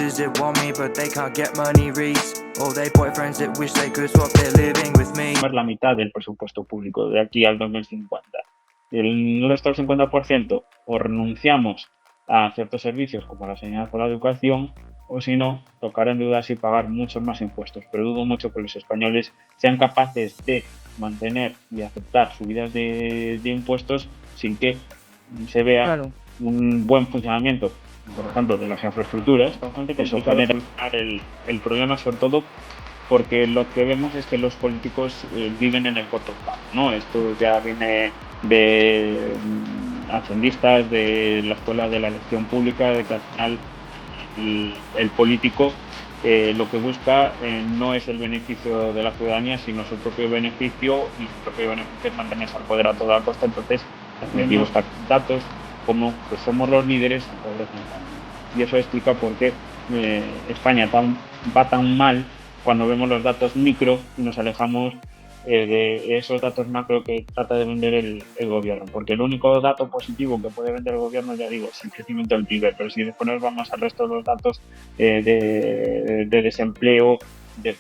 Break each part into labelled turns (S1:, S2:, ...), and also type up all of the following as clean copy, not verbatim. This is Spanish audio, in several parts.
S1: bitches that want me but they can't get money, Reese. All they boyfriends that wish they could swap their living with me.
S2: La mitad del presupuesto público de aquí al 2050. El resto del 50% o renunciamos a ciertos servicios como la sanidad o la educación, o si no, tocar endeudarse y pagar muchos más impuestos. Pero dudo mucho que los españoles sean capaces de mantener y aceptar subidas de impuestos sin que se vea un buen funcionamiento, por ejemplo, de las infraestructuras. Eso genera el problema, sobre todo porque lo que vemos es que los políticos viven en el corto plazo, ¿no? Esto ya viene de hacendistas, de la escuela de la elección pública, de que al final el político lo que busca no es el beneficio de la ciudadanía, sino su propio beneficio, y su propio beneficio es mantenerse al poder a toda costa. Entonces, hay buscar datos como que somos los líderes en pobreza infantil. Y eso explica por qué España va tan mal cuando vemos los datos micro y nos alejamos de esos datos macro que trata de vender el gobierno. Porque el único dato positivo que puede vender el gobierno, ya digo, es el crecimiento del PIB. Pero si después nos vamos al resto de los datos de desempleo, de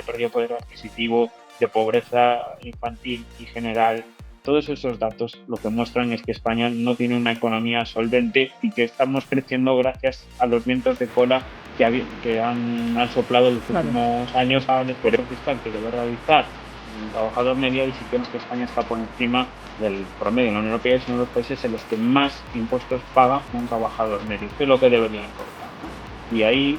S2: pérdida de poder adquisitivo, de pobreza infantil y general, todos esos datos lo que muestran es que España no tiene una economía solvente y que estamos creciendo gracias a los vientos de cola que han soplado en los últimos años a un esfuerzo fiscal que debe realizar un trabajador medio, y si vemos que España está por encima del promedio en la Unión Europea, es uno de los países en los que más impuestos paga un trabajador medio, que es lo que debería importar, ¿no? Y ahí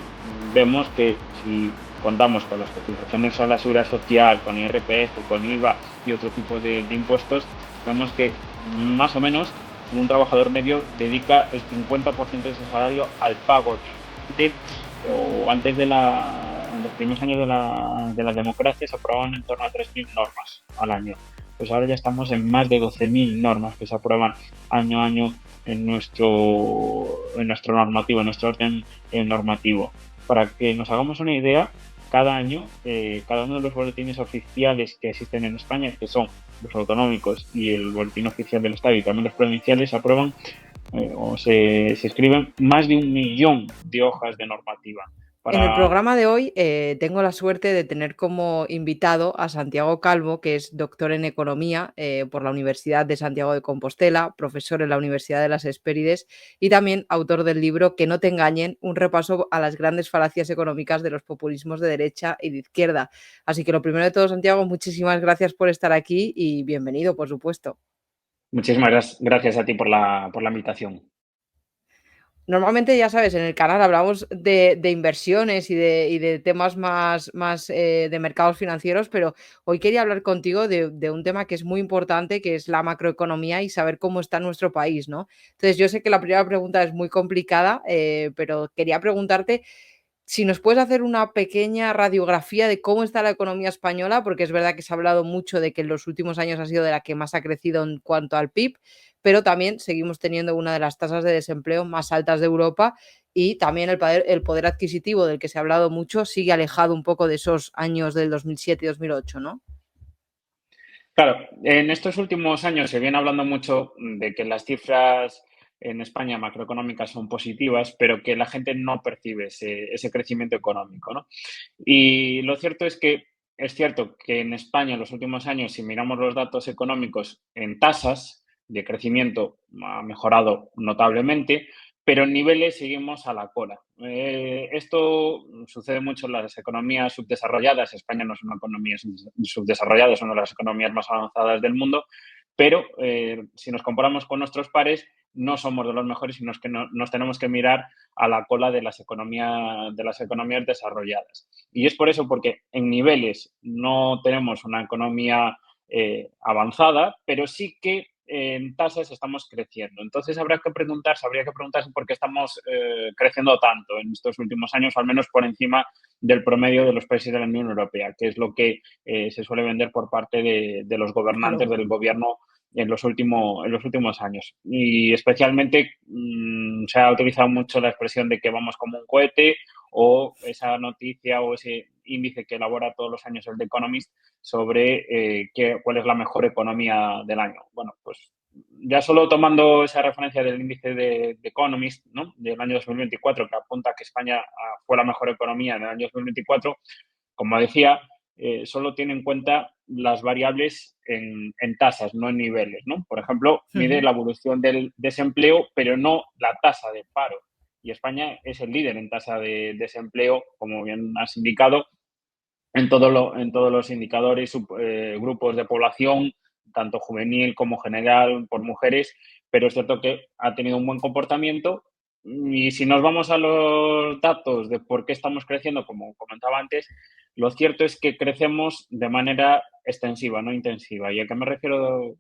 S2: vemos que si contamos con las cotizaciones a la seguridad social, con IRPF, con IVA y otro tipo de impuestos, vemos que más o menos un trabajador medio dedica el 50% de su salario al pago antes de los primeros años de la democracia se aprobaban en torno a 3.000 normas al año. Pues ahora ya estamos en más de 12.000 normas que se aprueban año a año en nuestro normativo, en nuestro orden normativo. Para que nos hagamos una idea, cada año, cada uno de los boletines oficiales que existen en España, que son los autonómicos y el boletín oficial del Estado y también los provinciales, aprueban o se escriben más de 1.000.000 de hojas de normativa.
S3: En el programa de hoy tengo la suerte de tener como invitado a Santiago Calvo, que es doctor en Economía por la Universidad de Santiago de Compostela, profesor en la Universidad de las Hespérides y también autor del libro Que no te engañen, un repaso a las grandes falacias económicas de los populismos de derecha y de izquierda. Así que lo primero de todo, Santiago, muchísimas gracias por estar aquí y bienvenido, por supuesto.
S2: Muchísimas gracias a ti por la invitación.
S3: Normalmente, ya sabes, en el canal hablamos de inversiones y de temas más de mercados financieros, pero hoy quería hablar contigo de un tema que es muy importante, que es la macroeconomía y saber cómo está nuestro país, ¿no? Entonces, yo sé que la primera pregunta es muy complicada, pero quería preguntarte si nos puedes hacer una pequeña radiografía de cómo está la economía española, porque es verdad que se ha hablado mucho de que en los últimos años ha sido de la que más ha crecido en cuanto al PIB, pero también seguimos teniendo una de las tasas de desempleo más altas de Europa y también el poder adquisitivo del que se ha hablado mucho sigue alejado un poco de esos años del 2007 y 2008, ¿no?
S2: Claro, en estos últimos años se viene hablando mucho de que las cifras en España macroeconómicas son positivas, pero que la gente no percibe ese crecimiento económico, ¿no? Y lo cierto es cierto que en España en los últimos años, si miramos los datos económicos en tasas de crecimiento, ha mejorado notablemente, pero en niveles seguimos a la cola. Esto sucede mucho en las economías subdesarrolladas. España no es una economía subdesarrollada, es una de las economías más avanzadas del mundo, pero si nos comparamos con nuestros pares, no somos de los mejores, sino que nos tenemos que mirar a la cola de las economías desarrolladas. Y es por eso, porque en niveles no tenemos una economía avanzada, pero sí que en tasas estamos creciendo. Entonces habría que preguntarse por qué estamos creciendo tanto en estos últimos años, o al menos por encima del promedio de los países de la Unión Europea, que es lo que se suele vender por parte de los gobernantes del gobierno en los últimos años. Y especialmente se ha utilizado mucho la expresión de que vamos como un cohete, o esa noticia o ese índice que elabora todos los años el The Economist sobre cuál es la mejor economía del año. Bueno, pues ya solo tomando esa referencia del índice de Economist, ¿no?, del año 2024, que apunta que España fue la mejor economía en el año 2024, como decía, solo tiene en cuenta las variables en tasas, no en niveles, ¿no? Por ejemplo, mide
S3: Ujú.
S2: la evolución del desempleo, pero no la tasa de paro. Y España es el líder en tasa de desempleo, como bien has indicado, en todos los indicadores, grupos de población, tanto juvenil como general, por mujeres, pero es cierto que ha tenido un buen comportamiento. Y si nos vamos a los datos de por qué estamos creciendo, como comentaba antes, lo cierto es que crecemos de manera extensiva, no intensiva. ¿Y a qué me refiero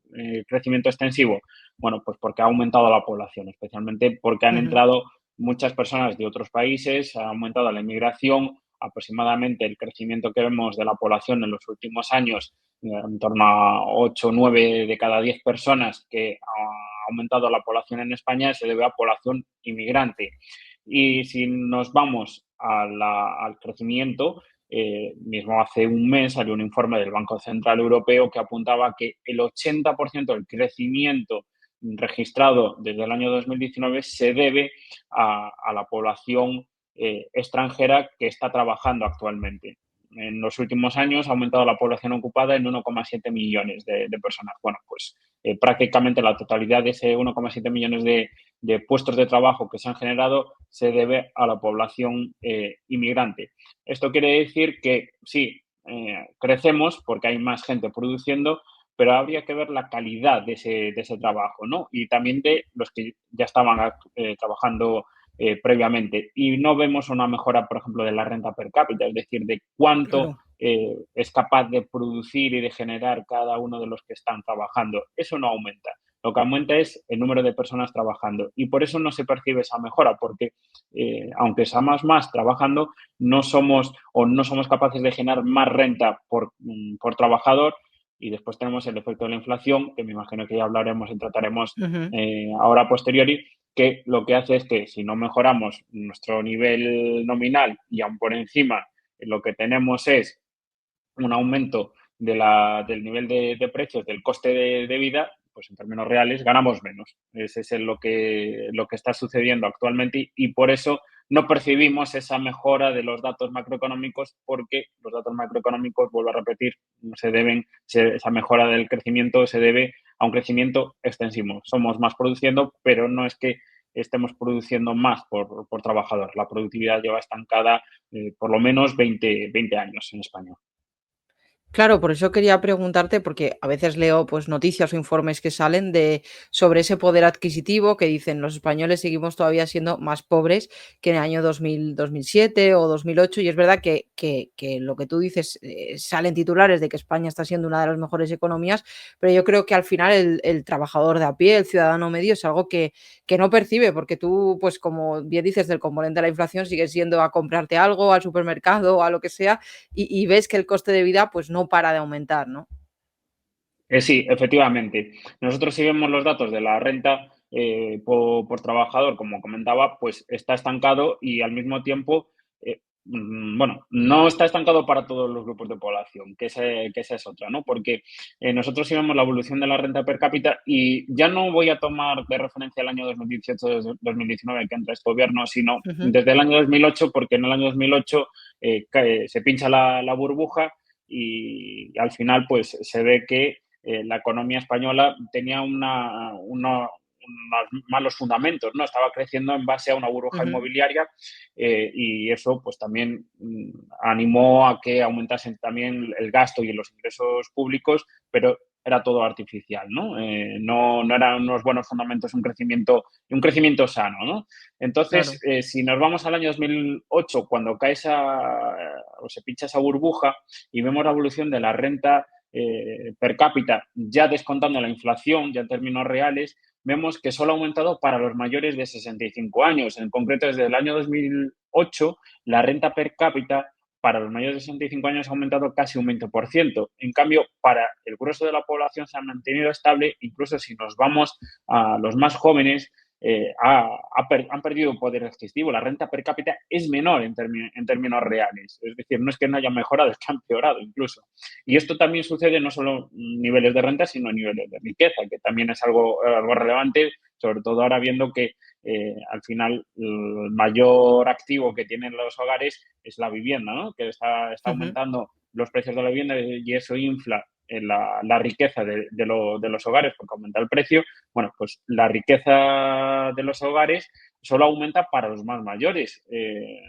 S2: crecimiento extensivo? Bueno, pues porque ha aumentado la población, especialmente porque han
S3: Ujú.
S2: entrado muchas personas de otros países, ha aumentado la inmigración. Aproximadamente el crecimiento que vemos de la población en los últimos años, en torno a 8 o 9 de cada 10 personas que ha aumentado la población en España, se debe a población inmigrante. Y si nos vamos al crecimiento, mismo hace un mes salió un informe del Banco Central Europeo que apuntaba que el 80% del crecimiento registrado desde el año 2019 se debe a la población extranjera que está trabajando actualmente. En los últimos años ha aumentado la población ocupada en 1,7 millones de personas. Bueno, pues prácticamente la totalidad de ese 1,7 millones de puestos de trabajo que se han generado se debe a la población inmigrante. Esto quiere decir que sí, crecemos porque hay más gente produciendo, pero habría que ver la calidad de ese trabajo, ¿no? Y también de los que ya estaban trabajando previamente. Y no vemos una mejora, por ejemplo, de la renta per cápita, es decir, de cuánto
S3: Claro.
S2: es capaz de producir y de generar cada uno de los que están trabajando. Eso no aumenta. Lo que aumenta es el número de personas trabajando. Y por eso no se percibe esa mejora, porque aunque seamos más trabajando, no somos capaces de generar más renta por trabajador. Y después tenemos el efecto de la inflación, que me imagino que ya hablaremos y trataremos
S3: Ujú.
S2: ahora a posteriori, que lo que hace es que si no mejoramos nuestro nivel nominal y aún por encima lo que tenemos es un aumento del nivel de precios, del coste de vida, pues en términos reales ganamos menos. Ese es lo que está sucediendo actualmente y por eso no percibimos esa mejora de los datos macroeconómicos porque los datos macroeconómicos, vuelvo a repetir, esa mejora del crecimiento se debe a un crecimiento extensivo. Somos más produciendo, pero no es que estemos produciendo más por trabajador. La productividad lleva estancada por lo menos 20 años en España.
S3: Claro, por eso quería preguntarte, porque a veces leo pues noticias o informes que salen de sobre ese poder adquisitivo que dicen los españoles seguimos todavía siendo más pobres que en el año 2007 o 2008 y es verdad que lo que tú dices salen titulares de que España está siendo una de las mejores economías, pero yo creo que al final el trabajador de a pie, el ciudadano medio es algo que no percibe, porque tú pues como bien dices del componente de la inflación sigues yendo a comprarte algo al supermercado o a lo que sea y ves que el coste de vida, pues, no para de aumentar, ¿no?
S2: Sí, efectivamente. Nosotros si vemos los datos de la renta por trabajador, como comentaba, pues está estancado y al mismo tiempo, bueno, no está estancado para todos los grupos de población, que esa es otra, ¿no? Porque nosotros si vemos la evolución de la renta per cápita y ya no voy a tomar de referencia el año 2018-2019 que entra este gobierno, sino
S3: Ujú.
S2: desde el año 2008, porque en el año 2008 se pincha la burbuja y al final pues se ve que la economía española tenía unos malos fundamentos, ¿no? Estaba creciendo en base a una burbuja
S3: Ujú.
S2: inmobiliaria y eso pues también animó a que aumentasen también el gasto y los ingresos públicos, pero era todo artificial, ¿no? No eran unos buenos fundamentos, un crecimiento sano, ¿no? Entonces,
S3: Claro.
S2: si nos vamos al año 2008, cuando cae o se pincha esa burbuja y vemos la evolución de la renta per cápita, ya descontando la inflación, ya en términos reales, vemos que solo ha aumentado para los mayores de 65 años. En concreto, desde el año 2008, la renta per cápita para los mayores de 65 años ha aumentado casi un 20%. En cambio, para el grueso de la población se ha mantenido estable, incluso si nos vamos a los más jóvenes, han perdido poder adquisitivo. La renta per cápita es menor en términos reales. Es decir, no es que no haya mejorado, es que ha empeorado incluso. Y esto también sucede no solo en niveles de renta, sino en niveles de riqueza, que también es algo relevante, sobre todo ahora viendo que al final el mayor activo que tienen los hogares es la vivienda, ¿no? Que está
S3: Ujú.
S2: aumentando los precios de la vivienda y eso infla la riqueza de los hogares porque aumenta el precio. Bueno, pues la riqueza de los hogares solo aumenta para los más mayores.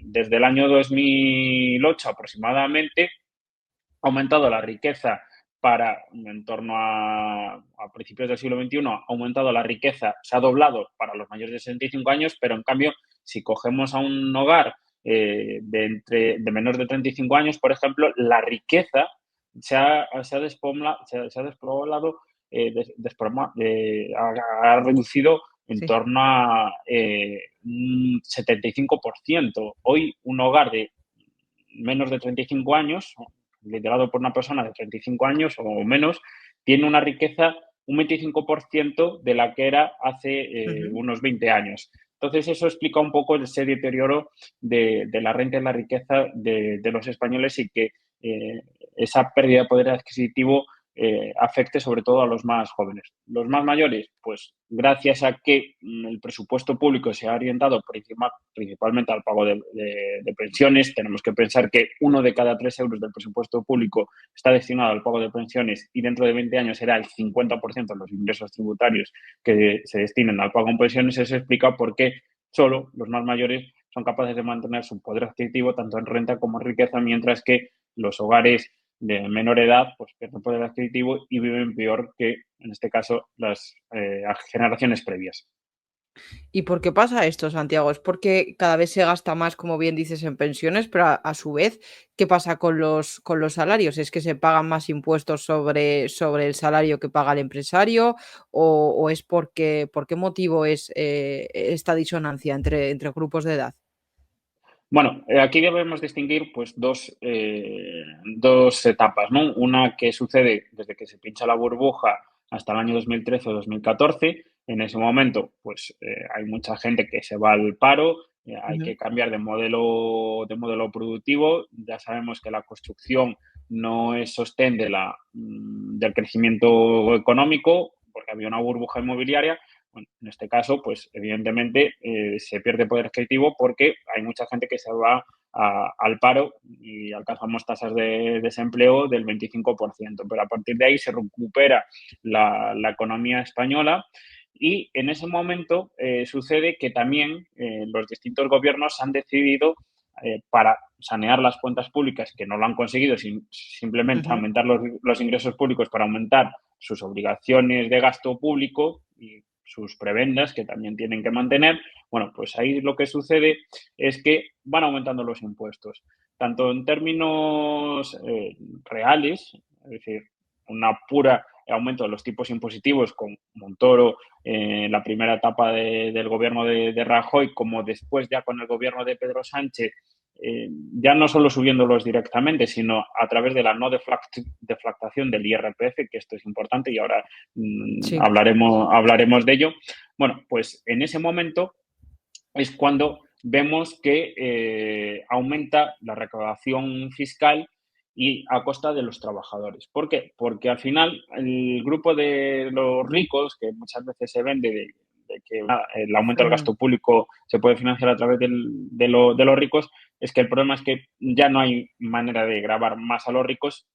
S2: Desde el año 2008 aproximadamente ha aumentado la riqueza para, en torno a principios del siglo XXI, ha aumentado la riqueza, se ha doblado para los mayores de 65 años, pero en cambio, si cogemos a un hogar de menos de 35 años, por ejemplo, la riqueza se ha despoblado, ha reducido en
S3: Sí.
S2: torno a un 75%. Hoy, un hogar de menos de 35 años, liderado por una persona de 35 años o menos, tiene una riqueza un 25% de la que era hace
S3: Ujú.
S2: unos 20 años. Entonces, eso explica un poco ese deterioro de la renta y la riqueza de los españoles y que eh, esa pérdida de poder adquisitivo afecte sobre todo a los más jóvenes. Los más mayores, pues gracias a que el presupuesto público se ha orientado principalmente al pago de pensiones, tenemos que pensar que 1 de cada 3 euros del presupuesto público está destinado al pago de pensiones y dentro de 20 años será el 50% de los ingresos tributarios que se destinen al pago de pensiones. Eso explica por qué solo los más mayores son capaces de mantener su poder adquisitivo tanto en renta como en riqueza, mientras que los hogares de menor edad pues pierden poder adquisitivo y viven peor que, en este caso, las generaciones previas.
S3: ¿Y por qué pasa esto, Santiago? ¿Es porque cada vez se gasta más, como bien dices, en pensiones, pero a su vez, qué pasa con los salarios? ¿Es que se pagan más impuestos sobre el salario que paga el empresario? ¿O es porque, por qué motivo es esta disonancia entre grupos de edad?
S2: Bueno, aquí debemos distinguir pues dos etapas, ¿no? Una que sucede desde que se pincha la burbuja hasta el año 2013 o 2014. En ese momento, pues hay mucha gente que se va al paro, hay
S3: Ujú.
S2: que cambiar de modelo productivo. Ya sabemos que la construcción no es sostén del crecimiento económico, porque había una burbuja inmobiliaria. Bueno, en este caso, pues evidentemente se pierde poder adquisitivo porque hay mucha gente que se va al paro y alcanzamos tasas de desempleo del 25%, pero a partir de ahí se recupera la economía española y en ese momento sucede que también los distintos gobiernos han decidido para sanear las cuentas públicas, que no lo han conseguido, simplemente
S3: Ujú.
S2: aumentar los ingresos públicos para aumentar sus obligaciones de gasto público y sus prebendas que también tienen que mantener. Bueno, pues ahí lo que sucede es que van aumentando los impuestos, tanto en términos reales, es decir, una pura aumento de los tipos impositivos con Montoro en la primera etapa del gobierno de Rajoy, como después ya con el gobierno de Pedro Sánchez, ya no solo subiéndolos directamente, sino a través de la no deflactación del IRPF, que esto es importante y ahora
S3: Sí.
S2: hablaremos de ello. Bueno, pues en ese momento es cuando vemos que aumenta la recaudación fiscal y a costa de los trabajadores. ¿Por qué? Porque al final el grupo de los ricos, que muchas veces se vende de que el aumento del
S3: Ujú.
S2: gasto público se puede financiar a través de los ricos, es que el problema es que ya no hay manera de grabar más a los ricos,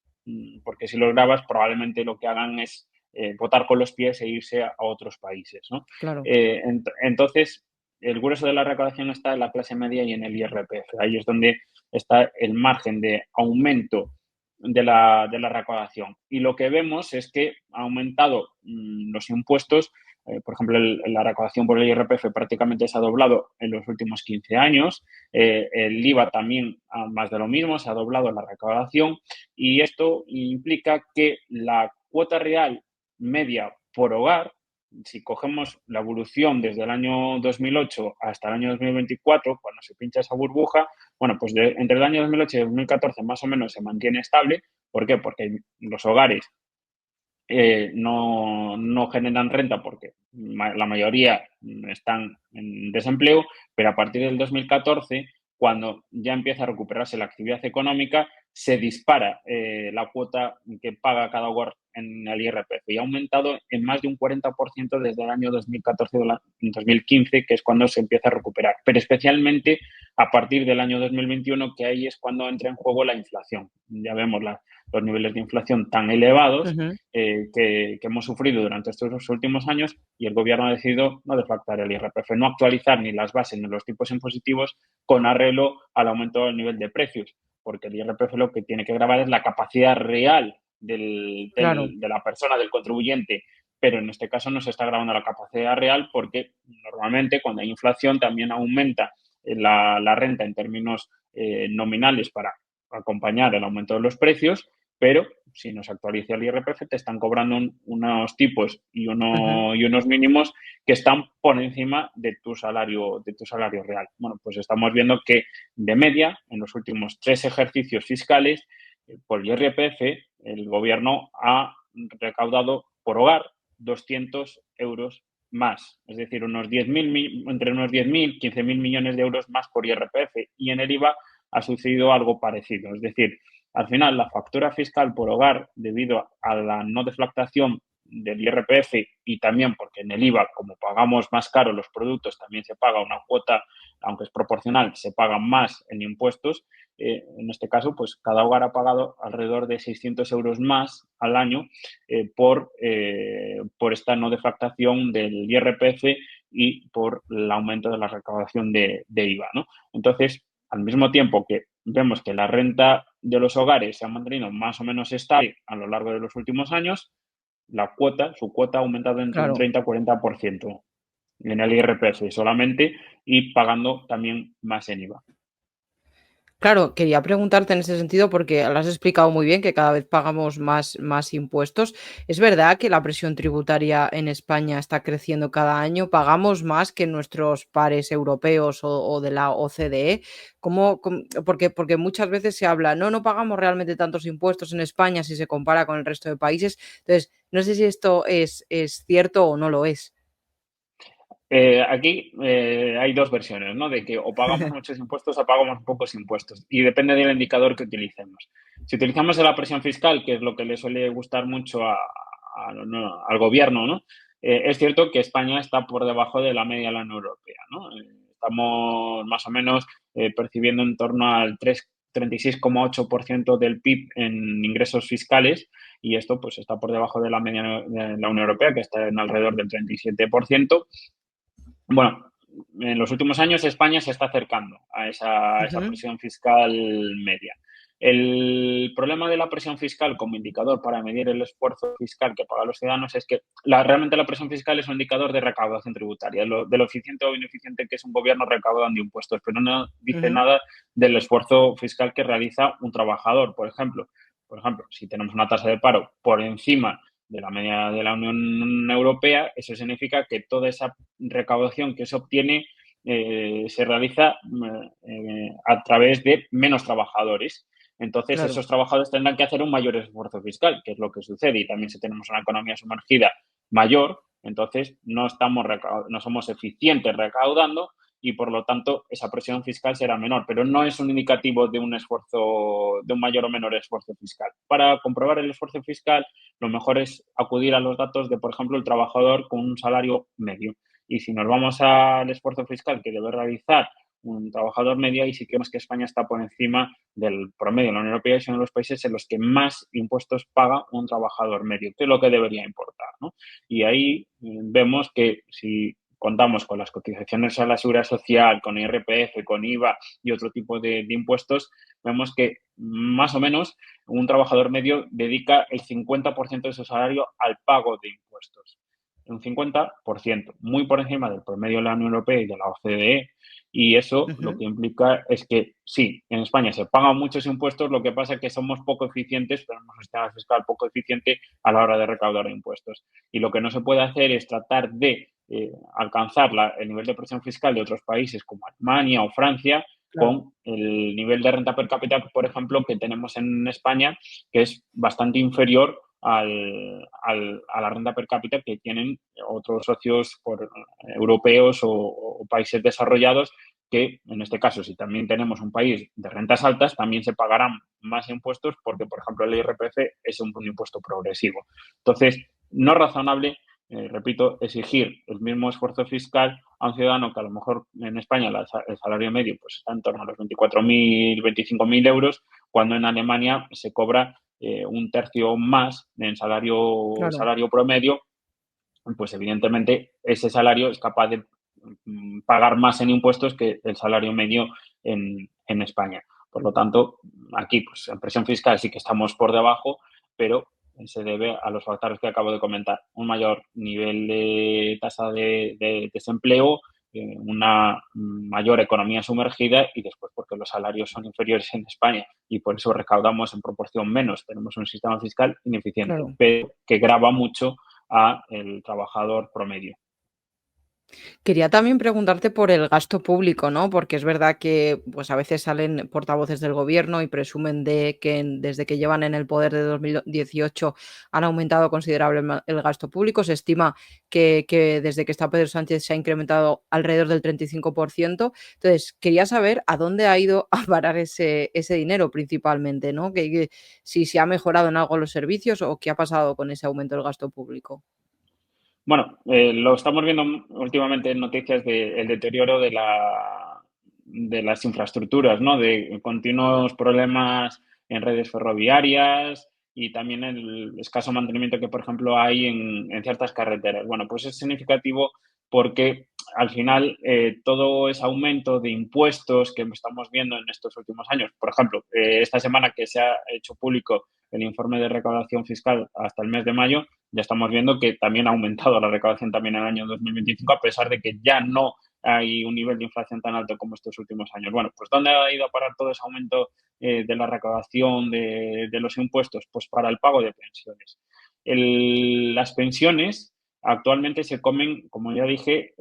S2: porque si los grabas probablemente lo que hagan es votar con los pies e irse a otros países, ¿no?
S3: Claro.
S2: Entonces, el grueso de la recaudación está en la clase media y en el IRPF. Ahí es donde está el margen de aumento de la recaudación. Y lo que vemos es que ha aumentado los impuestos. Por ejemplo, la recaudación por el IRPF prácticamente se ha doblado en los últimos 15 años. El IVA también, más de lo mismo, se ha doblado la recaudación. Y esto implica que la cuota real media por hogar, si cogemos la evolución desde el año 2008 hasta el año 2024, cuando se pincha esa burbuja, bueno, pues entre el año 2008 y 2014 más o menos se mantiene estable. ¿Por qué? Porque los hogares no generan renta porque la mayoría están en desempleo, pero a partir del 2014, cuando ya empieza a recuperarse la actividad económica, se dispara la cuota que paga cada hogar en el IRPF y ha aumentado en más de un 40% desde el año 2014 o 2015, que es cuando se empieza a recuperar, pero especialmente a partir del año 2021, que ahí es cuando entra en juego la inflación. Ya vemos los niveles de inflación tan elevados
S3: Ujú,
S2: que hemos sufrido durante estos últimos años y el gobierno ha decidido no deflactar el IRPF, no actualizar ni las bases ni los tipos impositivos con arreglo al aumento del nivel de precios, porque el IRPF lo que tiene que grabar es la capacidad real
S3: claro.
S2: de la persona, del contribuyente, pero en este caso no se está grabando la capacidad real porque normalmente cuando hay inflación también aumenta la renta en términos nominales para acompañar el aumento de los precios, pero si no se actualiza el IRPF te están cobrando unos tipos
S3: Ujú,
S2: y unos mínimos que están por encima de tu salario real. Bueno, pues estamos viendo que de media, en los últimos 3 ejercicios fiscales, por IRPF, el gobierno ha recaudado por hogar 200 euros más, es decir, entre unos 10.000 15.000 millones de euros más por IRPF. Y en el IVA ha sucedido algo parecido, es decir, al final la factura fiscal por hogar, debido a la no deflactación del IRPF y también porque en el IVA, como pagamos más caro los productos, también se paga una cuota, aunque es proporcional, se paga más en impuestos. En este caso, pues cada hogar ha pagado alrededor de 600 euros más al año por esta no deflactación del IRPF y por el aumento de la recaudación de IVA, ¿no? Entonces, al mismo tiempo que vemos que la renta de los hogares se ha mantenido más o menos estable a lo largo de los últimos años, su cuota ha aumentado entre un
S3: claro.
S2: 30 y 40% en el IRPF solamente y pagando también más en IVA.
S3: Claro, quería preguntarte en ese sentido porque lo has explicado muy bien que cada vez pagamos más impuestos. ¿Es verdad que la presión tributaria en España está creciendo cada año? ¿Pagamos más que nuestros pares europeos o de la OCDE? Porque muchas veces se habla, no, no pagamos realmente tantos impuestos en España si se compara con el resto de países. Entonces, no sé si esto es cierto o no lo es.
S2: Aquí hay dos versiones, ¿no? De que o pagamos muchos impuestos o pagamos pocos impuestos. Y depende del indicador que utilicemos. Si utilizamos la presión fiscal, que es lo que le suele gustar mucho no, al gobierno, ¿no? Es cierto que España está por debajo de la media de la Unión Europea, ¿no? Estamos más o menos percibiendo en torno al 36,8% del PIB en ingresos fiscales y esto pues está por debajo de la media de la Unión Europea, que está en alrededor del 37%. Bueno, en los últimos años España se está acercando a esa
S3: Ujú,
S2: presión fiscal media. El problema de la presión fiscal como indicador para medir el esfuerzo fiscal que pagan los ciudadanos es que realmente la presión fiscal es un indicador de recaudación tributaria, de lo eficiente o ineficiente que es un gobierno recaudando impuestos, pero no dice
S3: ujú,
S2: nada del esfuerzo fiscal que realiza un trabajador, por ejemplo. Por ejemplo, si tenemos una tasa de paro por encima de la media de la Unión Europea, eso significa que toda esa recaudación que se obtiene se realiza a través de menos trabajadores. Entonces,
S3: claro.
S2: esos trabajadores tendrán que hacer un mayor esfuerzo fiscal, que es lo que sucede. Y también si tenemos una economía sumergida mayor, entonces no somos eficientes recaudando y por lo tanto esa presión fiscal será menor, pero no es un indicativo de un esfuerzo, de un mayor o menor esfuerzo fiscal. Para comprobar el esfuerzo fiscal, lo mejor es acudir a los datos de, por ejemplo, el trabajador con un salario medio. Y si nos vamos al esfuerzo fiscal que debe realizar un trabajador medio, y sí que vemos que España está por encima del promedio de la Unión Europea y es uno de los países en los que más impuestos paga un trabajador medio, que es lo que debería importar, ¿no? Y ahí vemos que si contamos con las cotizaciones a la seguridad social, con IRPF, con IVA y otro tipo de impuestos, vemos que más o menos un trabajador medio dedica el 50% de su salario al pago de impuestos. Un 50%, muy por encima del promedio de la Unión Europea y de la OCDE. Y eso lo
S3: Ujú,
S2: que implica es que sí, en España se pagan muchos impuestos, lo que pasa es que somos poco eficientes, tenemos un sistema fiscal poco eficiente a la hora de recaudar impuestos. Y lo que no se puede hacer es tratar de alcanzar el nivel de presión fiscal de otros países como Alemania o Francia
S3: claro.
S2: con el nivel de renta per cápita, por ejemplo, que tenemos en España, que es bastante inferior a la renta per cápita que tienen otros socios europeos o países desarrollados, que en este caso, si también tenemos un país de rentas altas, también se pagarán más impuestos porque, por ejemplo, el IRPF es un impuesto progresivo. Entonces, no es razonable, repito, exigir el mismo esfuerzo fiscal a un ciudadano que a lo mejor en España el salario medio pues está en torno a los 24.000, 25.000 euros, cuando en Alemania se cobra un tercio más en
S3: Claro.
S2: salario promedio. Pues evidentemente ese salario es capaz de pagar más en impuestos que el salario medio en España. Por lo tanto, aquí pues en presión fiscal sí que estamos por debajo, pero se debe a los factores que acabo de comentar. Un mayor nivel de tasa de desempleo, una mayor economía sumergida y después porque los salarios son inferiores en España y por eso recaudamos en proporción menos. Tenemos un sistema fiscal ineficiente,
S3: Claro.
S2: pero que grava mucho a el trabajador promedio.
S3: Quería también preguntarte por el gasto público, ¿no? Porque es verdad que, pues, a veces salen portavoces del gobierno y presumen de que desde que llevan en el poder de 2018 han aumentado considerablemente el gasto público. Se estima que desde que está Pedro Sánchez se ha incrementado alrededor del 35%. Entonces, quería saber a dónde ha ido a parar ese dinero principalmente, ¿no? Que si se ha mejorado en algo los servicios o qué ha pasado con ese aumento del gasto público.
S2: Bueno, lo estamos viendo últimamente en noticias del deterioro de las infraestructuras, ¿no? De continuos problemas en redes ferroviarias y también el escaso mantenimiento que, por ejemplo, hay en ciertas carreteras. Bueno, pues es significativo porque al final todo ese aumento de impuestos que estamos viendo en estos últimos años, por ejemplo, esta semana que se ha hecho público el informe de recaudación fiscal hasta el mes de mayo, ya estamos viendo que también ha aumentado la recaudación también en el año 2025, a pesar de que ya no hay un nivel de inflación tan alto como estos últimos años. Bueno, pues ¿dónde ha ido a parar todo ese aumento de la recaudación de los impuestos? Pues para el pago de pensiones. Las pensiones actualmente se comen, como ya dije,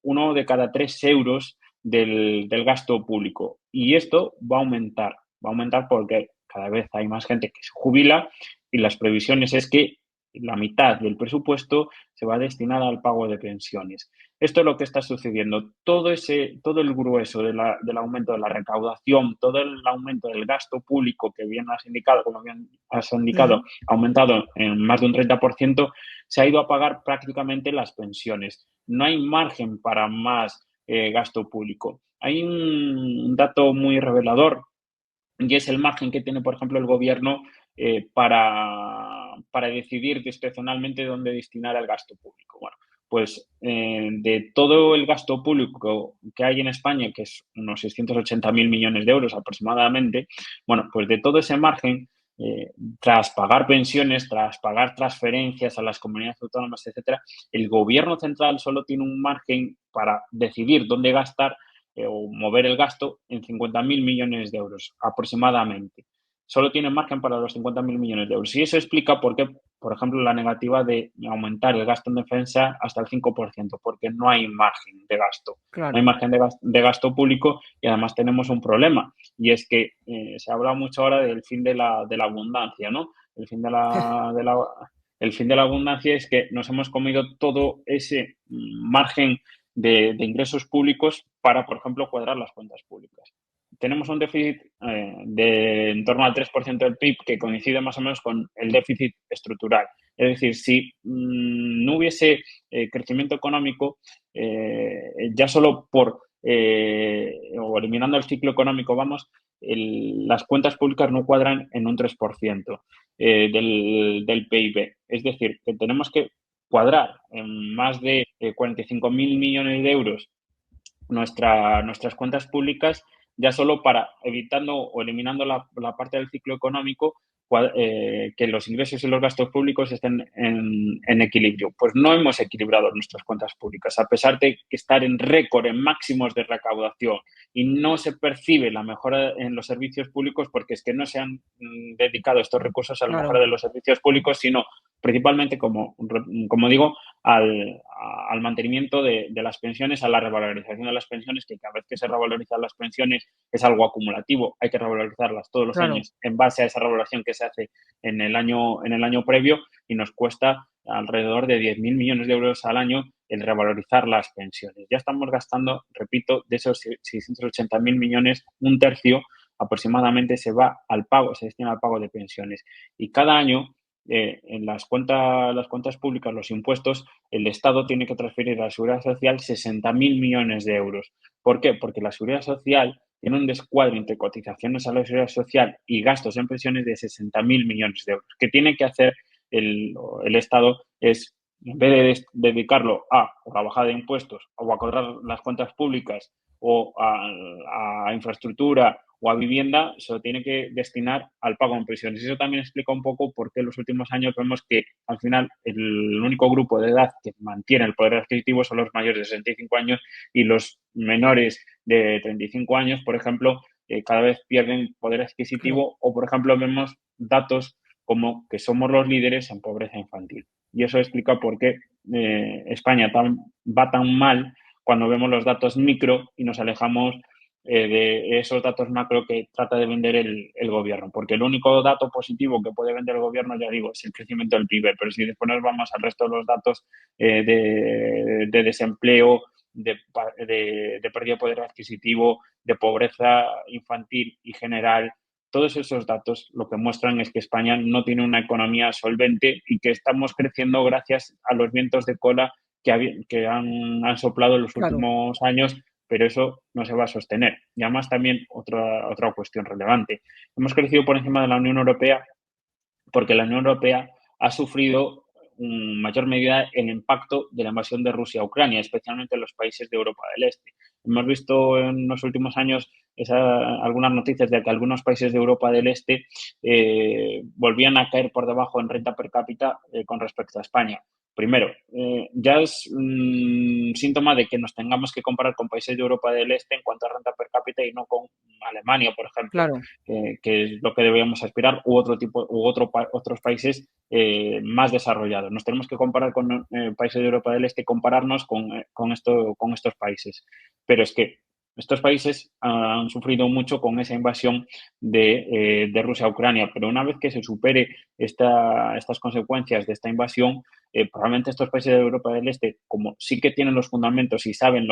S2: 1 de cada 3 euros del gasto público. Y esto va a aumentar porque cada vez hay más gente que se jubila y las previsiones es que la mitad del presupuesto se va a destinar al pago de pensiones. Esto es lo que está sucediendo. Todo el grueso del aumento de la recaudación, todo el aumento del gasto público que bien has indicado, como bien has indicado,
S3: Ujú.
S2: ha aumentado en más de un 30%, se ha ido a pagar prácticamente las pensiones. No hay margen para más gasto público. Hay un dato muy revelador y es el margen que tiene, por ejemplo, el gobierno para decidir discrecionalmente dónde destinar el gasto público. Bueno, pues de todo el gasto público que hay en España, que es unos 680.000 millones de euros aproximadamente, bueno, pues de todo ese margen, tras pagar pensiones, tras pagar transferencias a las comunidades autónomas, etcétera, el gobierno central solo tiene un margen para decidir dónde gastar o mover el gasto en 50.000 millones de euros aproximadamente. Solo tiene margen para los 50.000 millones de euros. Y eso explica por qué, por ejemplo, la negativa de aumentar el gasto en defensa hasta el 5%, porque no hay margen de gasto. No hay
S3: Claro.
S2: margen de gasto público y además tenemos un problema. Y es que se habla mucho ahora del fin de la abundancia, ¿no? El fin el fin de la abundancia es que nos hemos comido todo ese margen de ingresos públicos para, por ejemplo, cuadrar las cuentas públicas. Tenemos un déficit de en torno al 3% del PIB que coincide más o menos con el déficit estructural. Es decir, si no hubiese crecimiento económico, ya solo o eliminando el ciclo económico, vamos, las cuentas públicas no cuadran en un 3% del PIB. Es decir, que tenemos que cuadrar en más de 45.000 millones de euros nuestras cuentas públicas, ya solo para evitando o eliminando la parte del ciclo económico, que los ingresos y los gastos públicos estén en equilibrio. Pues no hemos equilibrado nuestras cuentas públicas, a pesar de que estar en récord, en máximos de recaudación, y no se percibe la mejora en los servicios públicos porque es que no se han dedicado estos recursos a la mejora
S3: Claro.
S2: de los servicios públicos, sino principalmente, como digo, al mantenimiento de las pensiones, a la revalorización de las pensiones, que cada vez que se revalorizan las pensiones es algo acumulativo, hay que revalorizarlas todos los
S3: Claro.
S2: años en base a esa revalorización que se hace en el año previo, y nos cuesta alrededor de 10.000 millones de euros al año el revalorizar las pensiones. Ya estamos gastando, repito, de esos 680.000 millones, un tercio aproximadamente se destina al pago de pensiones. Y cada año, en las cuentas públicas, los impuestos, el Estado tiene que transferir a la Seguridad Social 60.000 millones de euros. ¿Por qué? Porque la Seguridad Social tiene un descuadre entre cotizaciones a la Seguridad Social y gastos en pensiones de 60.000 millones de euros. ¿Qué tiene que hacer el Estado? Es, en vez de dedicarlo a la bajada de impuestos o a cobrar las cuentas públicas o a infraestructura o a vivienda, se lo tiene que destinar al pago en pensiones. Eso también explica un poco por qué en los últimos años vemos que al final el único grupo de edad que mantiene el poder adquisitivo son los mayores de 65 años, y los menores de 35 años, por ejemplo, cada vez pierden poder
S3: Claro.
S2: adquisitivo, o por ejemplo vemos datos como que somos los líderes en pobreza infantil. Y eso explica por qué España va tan mal cuando vemos los datos micro y nos alejamos de esos datos macro que trata de vender el gobierno. Porque el único dato positivo que puede vender el gobierno, ya digo, es el crecimiento del PIB. Pero si después nos vamos al resto de los datos de desempleo, de pérdida de poder adquisitivo, de pobreza infantil y general, todos esos datos lo que muestran es que España no tiene una economía solvente y que estamos creciendo gracias a los vientos de cola que han soplado en los
S3: Claro.
S2: últimos años, pero eso no se va a sostener. Y además también otra cuestión relevante. Hemos crecido por encima de la Unión Europea porque la Unión Europea ha sufrido en mayor medida el impacto de la invasión de Rusia a Ucrania, especialmente en los países de Europa del Este. Hemos visto en los últimos años algunas noticias de que algunos países de Europa del Este volvían a caer por debajo en renta per cápita con respecto a España. Primero, ya es síntoma de que nos tengamos que comparar con países de Europa del Este en cuanto a renta per cápita y no con Alemania, por ejemplo,
S3: Claro.
S2: que es lo que deberíamos aspirar, otros países más desarrollados. Nos tenemos que comparar con países de Europa del Este, compararnos con estos países. Pero es que estos países han sufrido mucho con esa invasión de Rusia a Ucrania, pero una vez que se supere estas consecuencias de esta invasión, probablemente estos países de Europa del Este, como sí que tienen los fundamentos y saben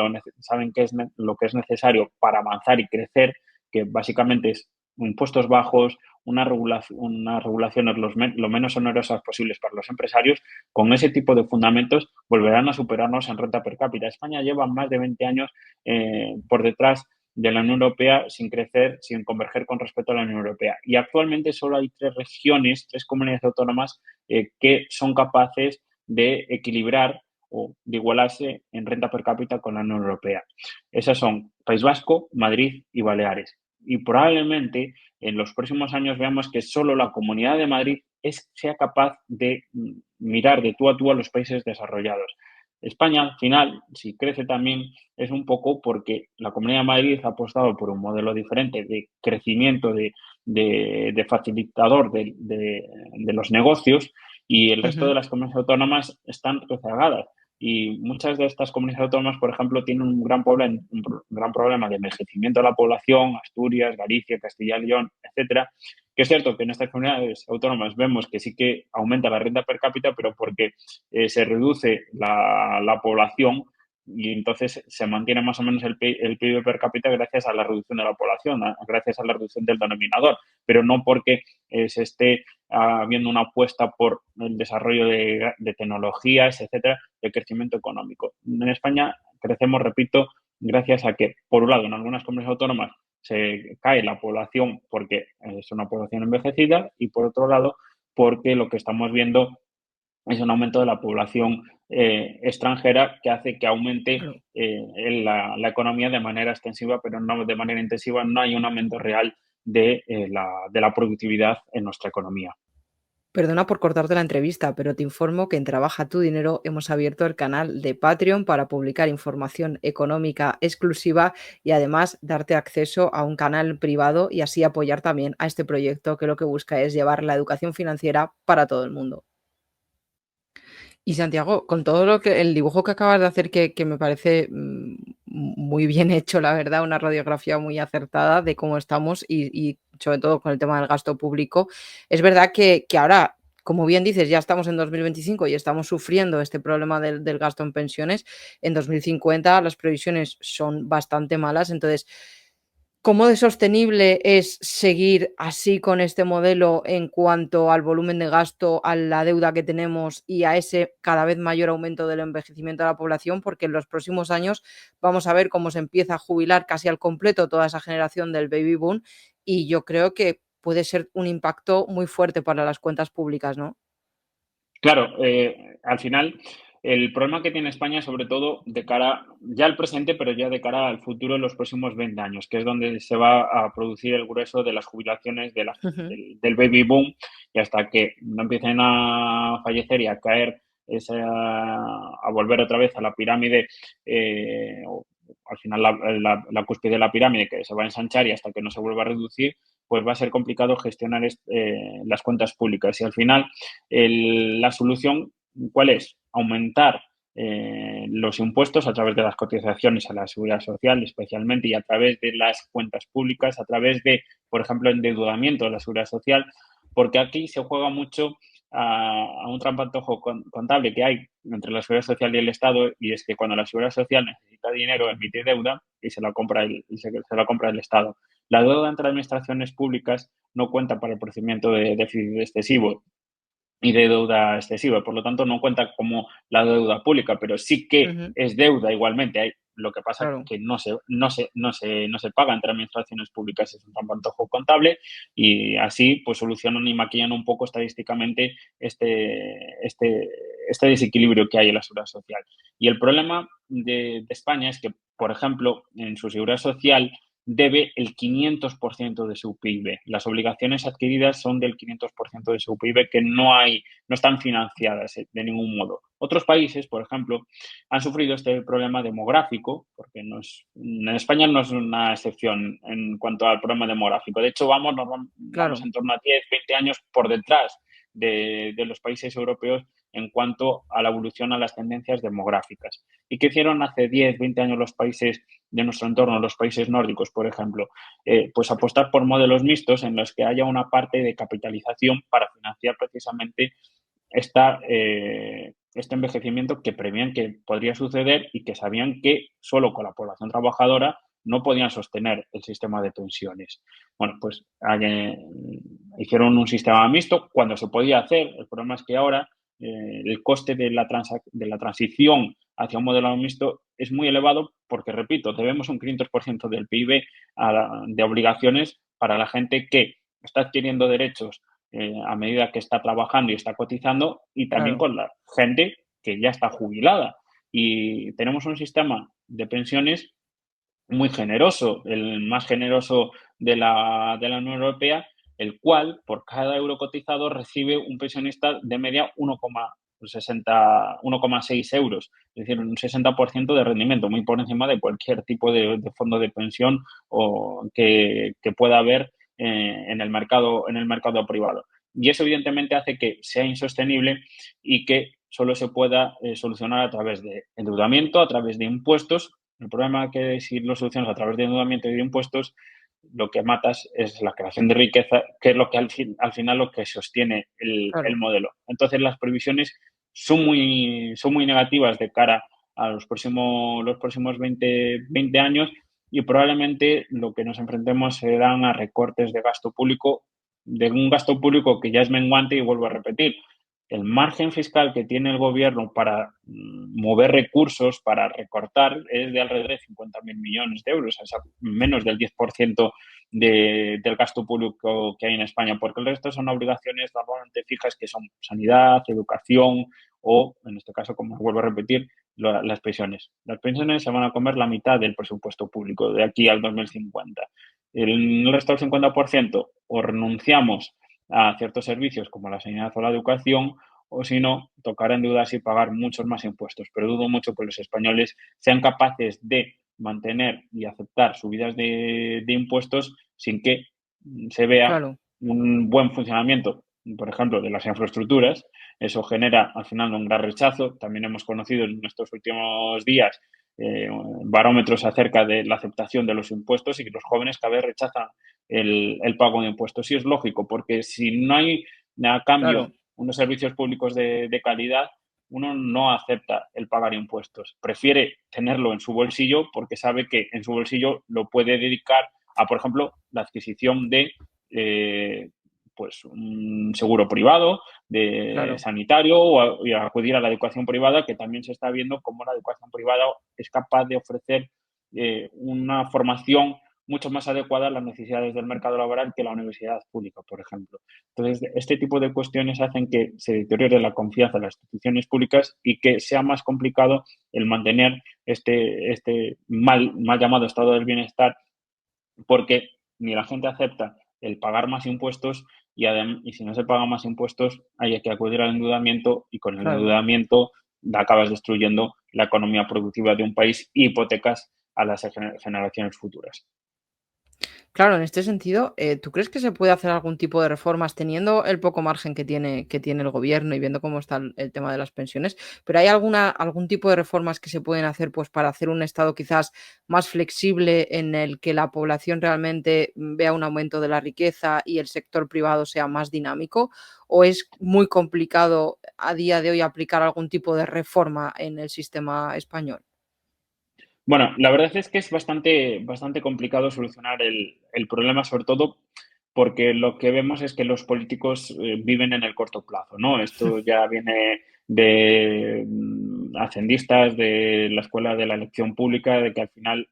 S2: qué es lo que es necesario para avanzar y crecer, que básicamente es impuestos bajos, unas regulaciones lo menos onerosas posibles para los empresarios, con ese tipo de fundamentos volverán a superarnos en renta per cápita. España lleva más de 20 años por detrás de la Unión Europea sin crecer, sin converger con respecto a la Unión Europea. Y actualmente solo hay 3 comunidades autónomas que son capaces de equilibrar o de igualarse en renta per cápita con la Unión Europea. Esas son País Vasco, Madrid y Baleares. Y probablemente en los próximos años veamos que solo la Comunidad de Madrid sea capaz de mirar de tú a tú a los países desarrollados. España, al final, si crece también, es un poco porque la Comunidad de Madrid ha apostado por un modelo diferente de crecimiento, de facilitador de los negocios, y el resto de
S3: Ujú.
S2: las comunidades autónomas están rezagadas. Y muchas de estas comunidades autónomas, por ejemplo, tienen un gran problema de envejecimiento de la población: Asturias, Galicia, Castilla y León, etcétera. Que es cierto que en estas comunidades autónomas vemos que sí que aumenta la renta per cápita, pero porque se reduce la población, y entonces se mantiene más o menos el PIB per cápita gracias a la reducción de la población, gracias a la reducción del denominador, pero no porque se esté habiendo una apuesta por el desarrollo de tecnologías, etcétera, de crecimiento económico. En España crecemos, repito, gracias a que, por un lado, en algunas comunidades autónomas se cae la población porque es una población envejecida, y por otro lado, porque lo que estamos viendo es un aumento de la población extranjera, que hace que aumente
S3: Claro.
S2: la economía de manera extensiva, pero no de manera intensiva. No hay un aumento real de la productividad en nuestra economía.
S3: Perdona por cortarte la entrevista, pero te informo que en Trabaja tu Dinero hemos abierto el canal de Patreon para publicar información económica exclusiva y además darte acceso a un canal privado y así apoyar también a este proyecto que lo que busca es llevar la educación financiera para todo el mundo. Y Santiago, con todo lo que el dibujo que acabas de hacer, que me parece muy bien hecho, la verdad, una radiografía muy acertada de cómo estamos y sobre todo con el tema del gasto público. Es verdad que ahora, como bien dices, ya estamos en 2025 y estamos sufriendo este problema del gasto en pensiones. En 2050 las previsiones son bastante malas. Entonces, ¿cómo de sostenible es seguir así con este modelo en cuanto al volumen de gasto, a la deuda que tenemos y a ese cada vez mayor aumento del envejecimiento de la población? Porque en los próximos años vamos a ver cómo se empieza a jubilar casi al completo toda esa generación del baby boom y yo creo que puede ser un impacto muy fuerte para las cuentas públicas, ¿no?
S2: Claro, al final el problema que tiene España, sobre todo de cara ya al presente, pero ya de cara al futuro en los próximos 20 años, que es donde se va a producir el grueso de las jubilaciones
S3: Ujú.
S2: del baby boom, y hasta que no empiecen a fallecer y a caer, a volver otra vez a la pirámide, o al final la cúspide de la pirámide que se va a ensanchar y hasta que no se vuelva a reducir, pues va a ser complicado gestionar las cuentas públicas. Y al final la solución, ¿cuál es? Aumentar los impuestos a través de las cotizaciones a la seguridad social, especialmente, y a través de las cuentas públicas, a través de, por ejemplo, endeudamiento de la seguridad social, porque aquí se juega mucho a un trampantojo contable que hay entre la seguridad social y el Estado, y es que cuando la seguridad social necesita dinero, emite deuda y se la compra se la compra el Estado. La deuda entre administraciones públicas no cuenta para el procedimiento de déficit excesivo y de deuda excesiva. Por lo tanto, no cuenta como la deuda pública, pero sí que
S3: Ujú.
S2: es deuda igualmente. Lo que pasa
S3: Claro.
S2: que no se paga entre administraciones públicas, es un trampantojo contable y así pues solucionan y maquillan un poco estadísticamente este desequilibrio que hay en la seguridad social. Y el problema de España es que, por ejemplo, en su seguridad social debe el 500% de su PIB. Las obligaciones adquiridas son del 500% de su PIB que no están financiadas de ningún modo. Otros países, por ejemplo, han sufrido este problema demográfico, porque en España no es una excepción en cuanto al problema demográfico. De hecho, vamos
S3: Claro.
S2: en torno a 10, 20 años por detrás de los países europeos en cuanto a la evolución a las tendencias demográficas. ¿Y qué hicieron hace 10, 20 años los países de nuestro entorno, los países nórdicos, por ejemplo? Pues apostar por modelos mixtos en los que haya una parte de capitalización para financiar precisamente este envejecimiento que prevían que podría suceder y que sabían que solo con la población trabajadora no podían sostener el sistema de pensiones. Bueno, pues hicieron un sistema mixto cuando se podía hacer. El problema es que ahora el coste de la transición hacia un modelo mixto es muy elevado porque, repito, debemos un 500% del PIB de obligaciones para la gente que está adquiriendo derechos a medida que está trabajando y está cotizando, y también
S3: Claro.
S2: con la gente que ya está jubilada. Y tenemos un sistema de pensiones muy generoso, el más generoso de la Unión Europea, el cual por cada euro cotizado recibe un pensionista de media 1,6 euros, es decir, un 60% de rendimiento, muy por encima de cualquier tipo de fondo de pensión o que pueda haber en el mercado privado. Y eso evidentemente hace que sea insostenible y que solo se pueda solucionar a través de endeudamiento, a través de impuestos. El problema es que si lo solucionas a través de endeudamiento y de impuestos, lo que matas es la creación de riqueza, que es lo que al final lo que sostiene el
S3: Claro.
S2: modelo. Entonces las previsiones son muy negativas de cara a los próximos 20 años, y probablemente lo que nos enfrentemos serán a recortes de un gasto público que ya es menguante. Y vuelvo a repetir, el margen fiscal que tiene el gobierno para mover recursos, para recortar, es de alrededor de 50.000 millones de euros, o sea, menos del 10% del gasto público que hay en España, porque el resto son obligaciones normalmente fijas que son sanidad, educación o, en este caso, como vuelvo a repetir, las pensiones. Las pensiones se van a comer la mitad del presupuesto público de aquí al 2050. El resto del 50% o renunciamos a ciertos servicios como la sanidad o la educación, o si no, tocar endeudarse y pagar muchos más impuestos. Pero dudo mucho que los españoles sean capaces de mantener y aceptar subidas de impuestos sin que se vea
S3: Claro.
S2: un buen funcionamiento, por ejemplo, de las infraestructuras, Eso genera al final un gran rechazo. También hemos conocido en estos últimos días barómetros acerca de la aceptación de los impuestos y que los jóvenes cada vez rechazan el pago de impuestos. Sí, es lógico, porque si no hay a cambio
S3: Claro,
S2: unos servicios públicos de calidad, uno no acepta el pagar impuestos. Prefiere tenerlo en su bolsillo porque sabe que en su bolsillo lo puede dedicar a, por ejemplo, la adquisición de pues un seguro privado, de
S3: claro.
S2: sanitario y a acudir a la educación privada, que también se está viendo cómo la educación privada es capaz de ofrecer una formación mucho más adecuada a las necesidades del mercado laboral que la universidad pública, por ejemplo. Entonces, este tipo de cuestiones hacen que se deteriore la confianza en las instituciones públicas y que sea más complicado el mantener este mal llamado estado del bienestar, porque ni la gente acepta el pagar más impuestos y si no se pagan más impuestos hay que acudir al endeudamiento y con el
S3: Claro.
S2: endeudamiento acabas destruyendo la economía productiva de un país y hipotecas a las generaciones futuras.
S3: Claro, en este sentido, ¿tú crees que se puede hacer algún tipo de reformas teniendo el poco margen que tiene el gobierno y viendo cómo está el tema de las pensiones? Pero ¿hay algún tipo de reformas que se pueden hacer pues para hacer un Estado quizás más flexible en el que la población realmente vea un aumento de la riqueza y el sector privado sea más dinámico? ¿O es muy complicado a día de hoy aplicar algún tipo de reforma en el sistema español?
S2: Bueno, la verdad es que es bastante complicado solucionar el problema, sobre todo porque lo que vemos es que los políticos viven en el corto plazo, ¿no? Esto ya viene de hacendistas, de la escuela de la elección pública, de que al final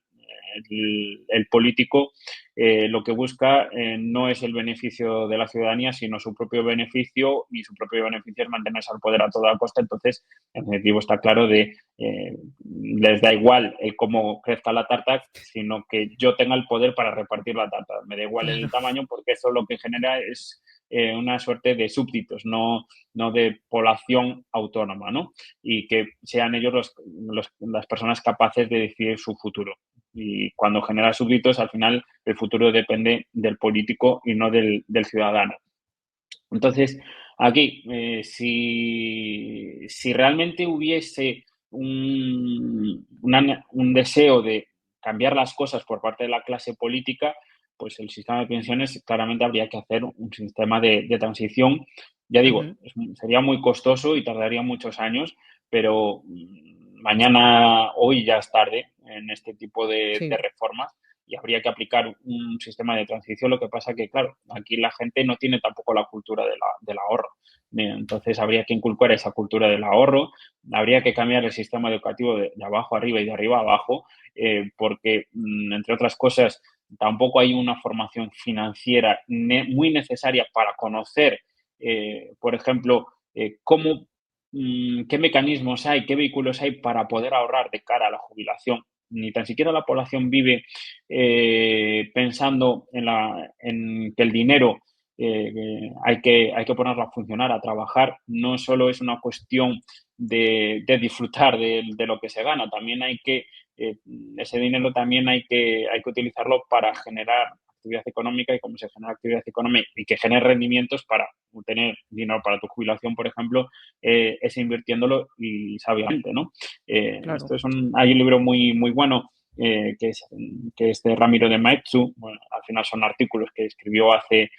S2: el político lo que busca no es el beneficio de la ciudadanía, sino su propio beneficio, y su propio beneficio es mantenerse al poder a toda costa. Entonces, el objetivo está claro de les da igual el cómo crezca la tarta, sino que yo tenga el poder para repartir la tarta. Me da igual el
S3: Claro,
S2: tamaño porque eso lo que genera es una suerte de súbditos, no de población autónoma, ¿no? Y que sean ellos las personas capaces de decidir su futuro. Y cuando genera súbditos, al final el futuro depende del político y no del ciudadano. Entonces, aquí, si realmente hubiese un deseo de cambiar las cosas por parte de la clase política, pues el sistema de pensiones claramente habría que hacer un sistema de transición. Ya digo,
S3: ujú,
S2: sería muy costoso y tardaría muchos años, pero mañana, hoy ya es tarde en este tipo de
S3: sí,
S2: reformas y habría que aplicar un sistema de transición. Lo que pasa que, claro, aquí la gente no tiene tampoco la cultura del ahorro. Entonces habría que inculcar esa cultura del ahorro, habría que cambiar el sistema educativo de abajo arriba y de arriba abajo, porque, entre otras cosas, tampoco hay una formación financiera muy necesaria para conocer, por ejemplo, qué mecanismos hay, qué vehículos hay para poder ahorrar de cara a la jubilación. Ni tan siquiera la población vive pensando en que el dinero hay que ponerlo a funcionar, a trabajar. No solo es una cuestión de disfrutar de lo que se gana, también eh, ese dinero también hay que utilizarlo para generar actividad económica, y como se genera actividad económica y que genere rendimientos para obtener dinero para tu jubilación, por ejemplo, es invirtiéndolo y sabiamente, ¿no?
S3: claro.
S2: Hay un libro muy, muy bueno que es de Ramiro de Maeztu. Bueno, al final son artículos que escribió hace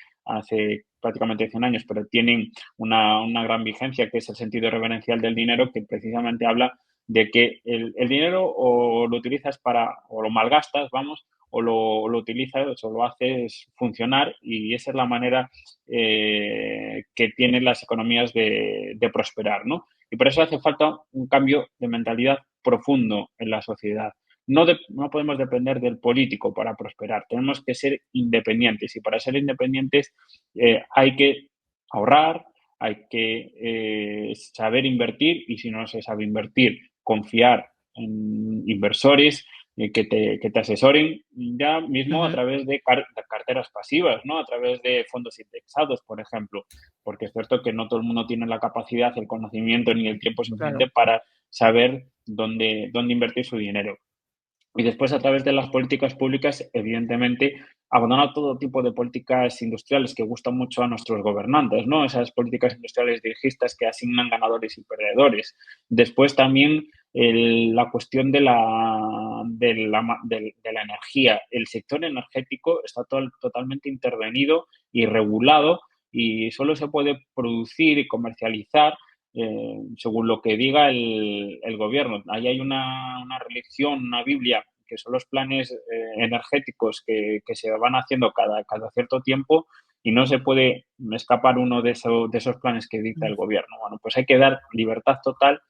S2: prácticamente 100 años, pero tienen una gran vigencia, que es El sentido reverencial del dinero, que precisamente habla de que el dinero o lo utilizas o lo malgastas, vamos, o lo utilizas o lo haces funcionar, y esa es la manera que tienen las economías de prosperar, ¿no? Y por eso hace falta un cambio de mentalidad profundo en la sociedad. No podemos depender del político para prosperar, tenemos que ser independientes, y para ser independientes hay que ahorrar, hay que saber invertir, y si no se sabe invertir, confiar en inversores que te asesoren ya mismo a
S3: Ujú,
S2: través de carteras pasivas, ¿no? A través de fondos indexados, por ejemplo, porque es cierto que no todo el mundo tiene la capacidad, el conocimiento ni el tiempo suficiente
S3: claro.
S2: para saber dónde invertir su dinero. Y después, a través de las políticas públicas, evidentemente, abandonar todo tipo de políticas industriales que gustan mucho a nuestros gobernantes, ¿no? Esas políticas industriales dirigistas que asignan ganadores y perdedores. Después también la cuestión de la energía. El sector energético está totalmente intervenido y regulado y solo se puede producir y comercializar según lo que diga el gobierno. Ahí hay una religión, una Biblia, que son los planes energéticos que se van haciendo cada cierto tiempo y no se puede escapar uno de esos planes que dicta
S3: Mm.
S2: el gobierno. Bueno, pues hay que dar libertad total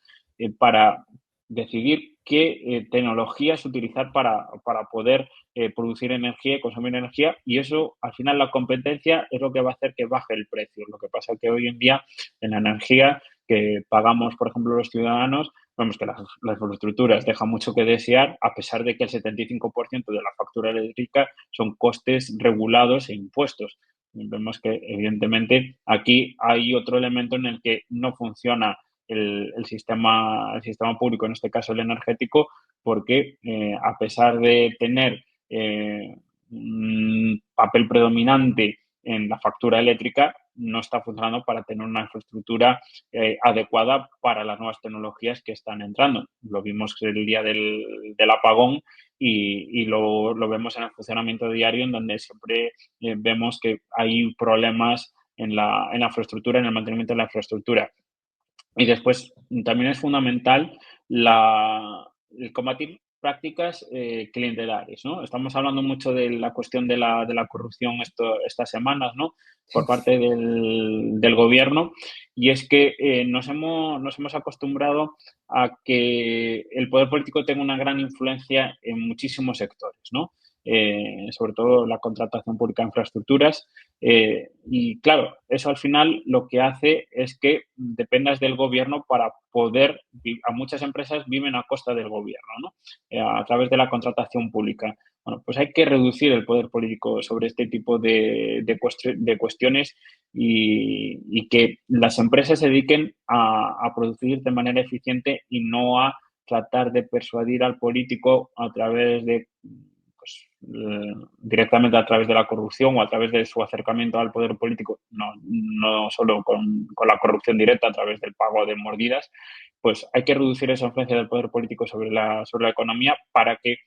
S2: para decidir qué tecnologías utilizar para poder producir energía y consumir energía, y eso al final la competencia es lo que va a hacer que baje el precio. Lo que pasa es que hoy en día en la energía que pagamos, por ejemplo, los ciudadanos, vemos que las infraestructuras dejan mucho que desear, a pesar de que el 75% de la factura eléctrica son costes regulados e impuestos. Vemos que, evidentemente, aquí hay otro elemento en el que no funciona el sistema público, en este caso el energético, porque a pesar de tener un papel predominante en la factura eléctrica, no está funcionando para tener una infraestructura adecuada para las nuevas tecnologías que están entrando. Lo vimos el día del apagón y lo vemos en el funcionamiento diario, en donde siempre vemos que hay problemas en la infraestructura, en el mantenimiento de la infraestructura. Y después también es fundamental el combatir prácticas clientelares, ¿no? Estamos hablando mucho de la cuestión de la corrupción estas semanas, ¿no? Por parte del gobierno, y es que nos hemos acostumbrado a que el poder político tenga una gran influencia en muchísimos sectores, ¿no? Sobre todo la contratación pública de infraestructuras, y claro, eso al final lo que hace es que dependas del gobierno para poder, a muchas empresas viven a costa del gobierno, ¿no? A través de la contratación pública. Bueno, pues hay que reducir el poder político sobre este tipo de cuestiones y que las empresas se dediquen a producir de manera eficiente y no a tratar de persuadir al político a través de pues, directamente a través de la corrupción o a través de su acercamiento al poder político, no solo con la corrupción directa a través del pago de mordidas, pues hay que reducir esa influencia del poder político sobre la economía para que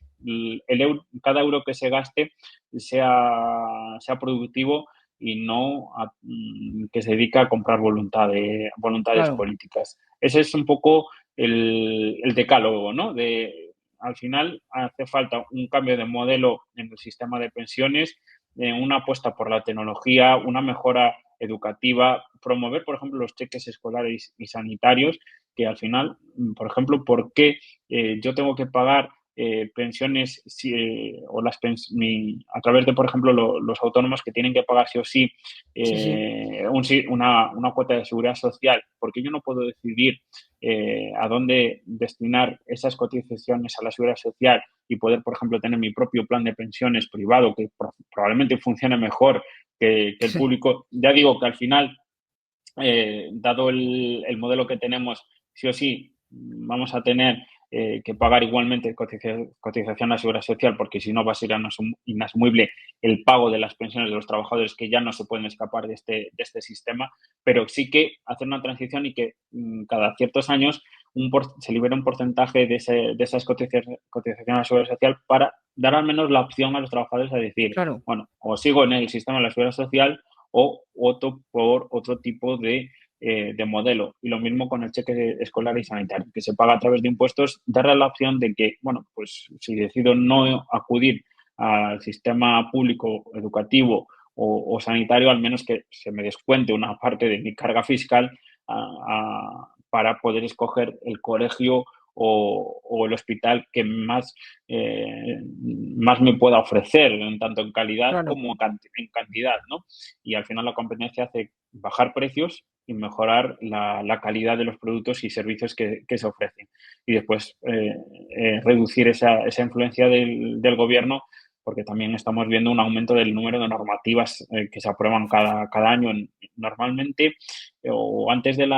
S2: cada euro que se gaste sea productivo y no que se dedica a comprar voluntades
S3: Claro.
S2: políticas. Ese es un poco el decálogo, ¿no? Al final hace falta un cambio de modelo en el sistema de pensiones, una apuesta por la tecnología, una mejora educativa, promover, por ejemplo, los cheques escolares y sanitarios, que al final, por ejemplo, ¿por qué yo tengo que pagar pensiones o a través de, por ejemplo, los autónomos que tienen que pagar sí o sí
S3: Sí, sí.
S2: una cuota de seguridad social? Porque yo no puedo decidir a dónde destinar esas cotizaciones a la seguridad social y poder, por ejemplo, tener mi propio plan de pensiones privado que probablemente funcione mejor que el público. Ya digo que al final, dado el modelo que tenemos, sí o sí vamos a tener que pagar igualmente cotización a la seguridad social, porque si no va a ser inasumible el pago de las pensiones de los trabajadores que ya no se pueden escapar de este sistema, pero sí que hacer una transición y que cada ciertos años se libere un porcentaje de esas cotizaciones a la seguridad social para dar al menos la opción a los trabajadores a decir,
S3: Claro.
S2: bueno, o sigo en el sistema de la seguridad social o opto por otro tipo de modelo. Y lo mismo con el cheque escolar y sanitario, que se paga a través de impuestos, darle la opción de que, bueno, pues si decido no acudir al sistema público educativo o sanitario, al menos que se me descuente una parte de mi carga fiscal para poder escoger el colegio o el hospital que más me pueda ofrecer, tanto en calidad
S3: Claro.
S2: como en cantidad, ¿no? Y al final la competencia hace bajar precios y mejorar la calidad de los productos y servicios que se ofrecen. Y después reducir esa influencia del gobierno, porque también estamos viendo un aumento del número de normativas que se aprueban cada año. Normalmente, o antes en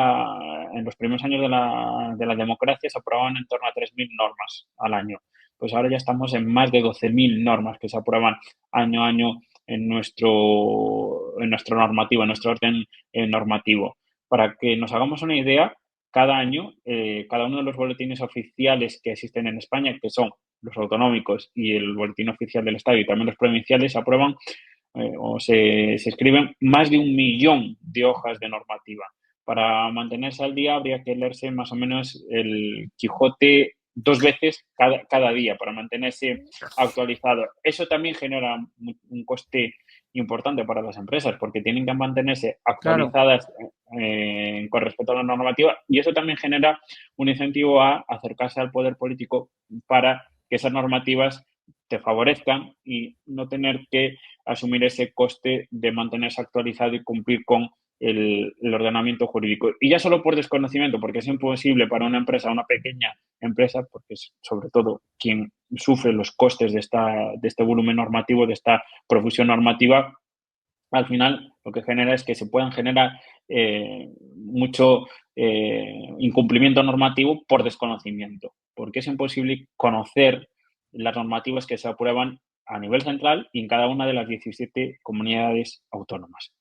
S2: los primeros años de la democracia, se aprobaban en torno a 3.000 normas al año. pues ahora ya estamos en más de 12.000 normas que se aprueban año a año en nuestro normativo, en nuestro orden normativo. Para que nos hagamos una idea, cada año, cada uno de los boletines oficiales que existen en España, que son los autonómicos y el boletín oficial del Estado y también los provinciales, se aprueban se escriben más de 1.000.000 de hojas de normativa. Para mantenerse al día habría que leerse más o menos el Quijote 2 veces cada día para mantenerse actualizado. Eso también genera un coste importante para las empresas porque tienen que mantenerse
S3: Claro.
S2: actualizadas con respecto a la normativa y eso también genera un incentivo a acercarse al poder político para que esas normativas te favorezcan y no tener que asumir ese coste de mantenerse actualizado y cumplir con el ordenamiento jurídico. Y ya solo por desconocimiento, porque es imposible para una empresa, una pequeña empresa, porque es sobre todo quien sufre los costes de este volumen normativo, de esta profusión normativa, al final lo que genera es que se puedan generar mucho incumplimiento normativo por desconocimiento, porque es imposible conocer las normativas que se aprueban a nivel central y en cada una de las 17 comunidades autónomas.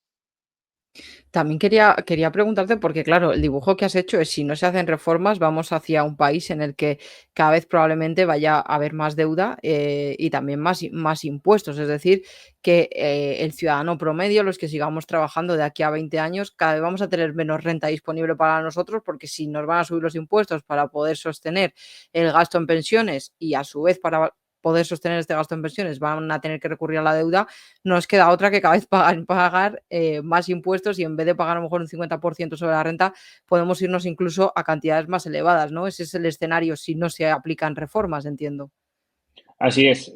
S3: También quería preguntarte, porque claro, el dibujo que has hecho es si no se hacen reformas, vamos hacia un país en el que cada vez probablemente vaya a haber más deuda y también más impuestos. Es decir, que el ciudadano promedio, los que sigamos trabajando de aquí a 20 años, cada vez vamos a tener menos renta disponible para nosotros, porque si nos van a subir los impuestos para poder sostener el gasto en pensiones y a su vez para poder sostener este gasto en pensiones van a tener que recurrir a la deuda, no nos queda otra que cada vez pagar más impuestos y en vez de pagar a lo mejor un 50% sobre la renta, podemos irnos incluso a cantidades más elevadas, ¿no? Ese es el escenario si no se aplican reformas, entiendo.
S2: Así es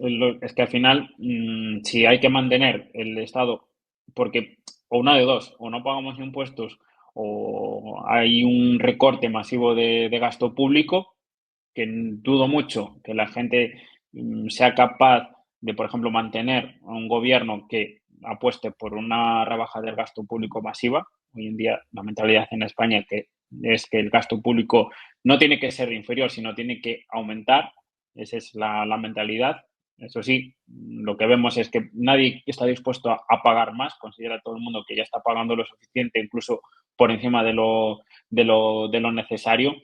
S2: que al final, si hay que mantener el Estado, porque o una de dos, o no pagamos impuestos o hay un recorte masivo de gasto público, que dudo mucho que la gente sea capaz de, por ejemplo, mantener a un gobierno que apueste por una rebaja del gasto público masiva. Hoy en día la mentalidad en España es que el gasto público no tiene que ser inferior, sino tiene que aumentar. Esa es la mentalidad. Eso sí, lo que vemos es que nadie está dispuesto a pagar más. Considera todo el mundo que ya está pagando lo suficiente, incluso por encima de lo necesario,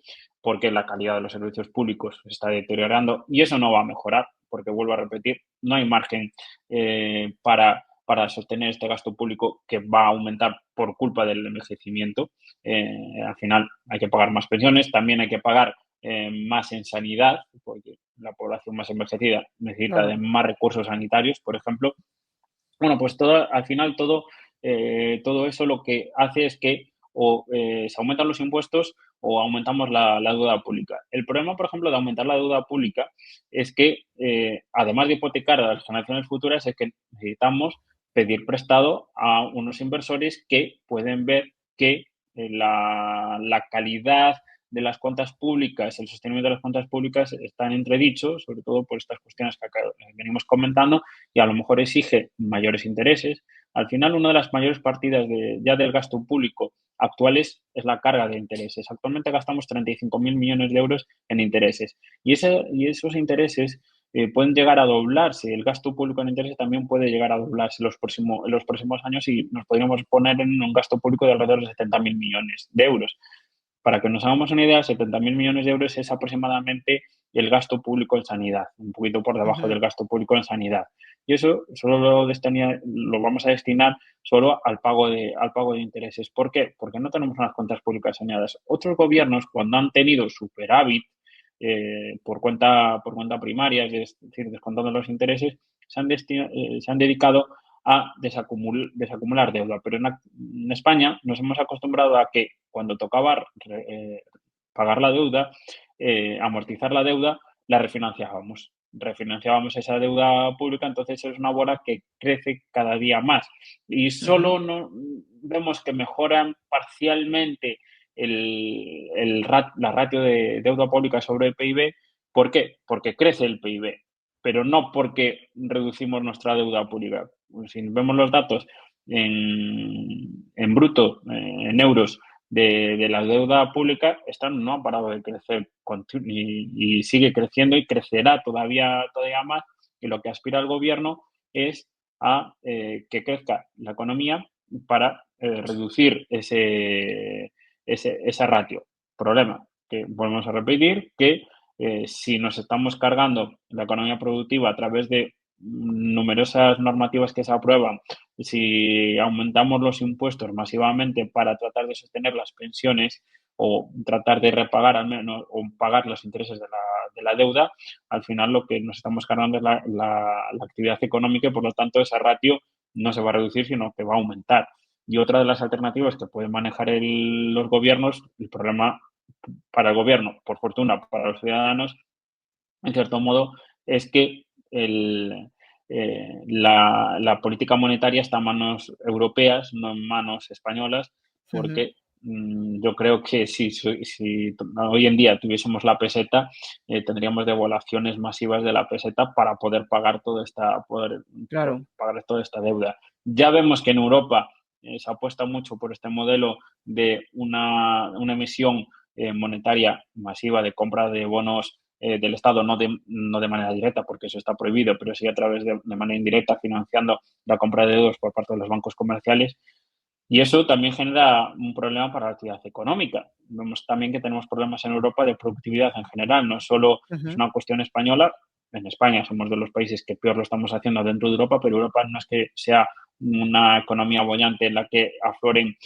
S2: porque la calidad de los servicios públicos se está deteriorando y eso no va a mejorar, porque vuelvo a repetir, no hay margen para sostener este gasto público que va a aumentar por culpa del envejecimiento. Al final hay que pagar más pensiones, también hay que pagar más en sanidad, porque la población más envejecida necesita de
S3: Claro.
S2: más recursos sanitarios, por ejemplo. Bueno, pues todo, al final todo eso lo que hace es que o se aumentan los impuestos o aumentamos la deuda pública. El problema, por ejemplo, de aumentar la deuda pública es que, además de hipotecar a las generaciones futuras, es que necesitamos pedir prestado a unos inversores que pueden ver que la calidad de las cuentas públicas, el sostenimiento de las cuentas públicas está en entredicho, sobre todo por estas cuestiones que acá venimos comentando, y a lo mejor exige mayores intereses. Al final, una de las mayores partidas ya del gasto público actuales es la carga de intereses. Actualmente gastamos 35.000 millones de euros en intereses y esos intereses pueden llegar a doblarse. El gasto público en intereses también puede llegar a doblarse en los próximos años y nos podríamos poner en un gasto público de alrededor de 70.000 millones de euros. Para que nos hagamos una idea, 70.000 millones de euros es aproximadamente el gasto público en sanidad, un poquito por debajo
S3: Ujú.
S2: del gasto público en sanidad. Y eso solo lo vamos a destinar solo al pago de intereses. ¿Por qué? Porque no tenemos unas cuentas públicas saneadas. Otros gobiernos, cuando han tenido superávit por cuenta primaria, es decir, descontando los intereses, se han dedicado a desacumular deuda. Pero en España nos hemos acostumbrado a que cuando tocaba pagar la deuda, amortizar la deuda, la refinanciábamos esa deuda pública, entonces es una bola que crece cada día más. Y
S3: Ujú.
S2: solo no, vemos que mejoran parcialmente la ratio de deuda pública sobre el PIB. ¿Por qué? Porque crece el PIB, pero no porque reducimos nuestra deuda pública. Si vemos los datos en bruto, en euros, de la deuda pública, esta no ha parado de crecer y sigue creciendo y crecerá todavía más. Y lo que aspira el gobierno es a que crezca la economía para reducir esa ratio. Problema, que volvemos a repetir, que si nos estamos cargando la economía productiva a través de numerosas normativas que se aprueban, si aumentamos los impuestos masivamente para tratar de sostener las pensiones o tratar de repagar al menos o pagar los intereses de la deuda, al final lo que nos estamos cargando es la actividad económica y por lo tanto esa ratio no se va a reducir, sino que va a aumentar. Y otra de las alternativas que pueden manejar los gobiernos, el problema para el gobierno, por fortuna, para los ciudadanos, en cierto modo, es que la política monetaria está en manos europeas, no en manos españolas,
S3: Ujú.
S2: porque yo creo que si hoy en día tuviésemos la peseta, tendríamos devaluaciones masivas de la peseta para poder pagar
S3: Claro.
S2: pagar toda esta deuda. Ya vemos que en Europa se apuesta mucho por este modelo de una emisión monetaria masiva de compra de bonos del Estado, no de manera directa, porque eso está prohibido, pero sí a través de manera indirecta, financiando la compra de deudas por parte de los bancos comerciales. Y eso también genera un problema para la actividad económica. Vemos también que tenemos problemas en Europa de productividad en general, no solo es
S3: Ujú.
S2: una cuestión española. En España somos de los países que peor lo estamos haciendo dentro de Europa, pero Europa no es que sea una economía bollante en la que afloren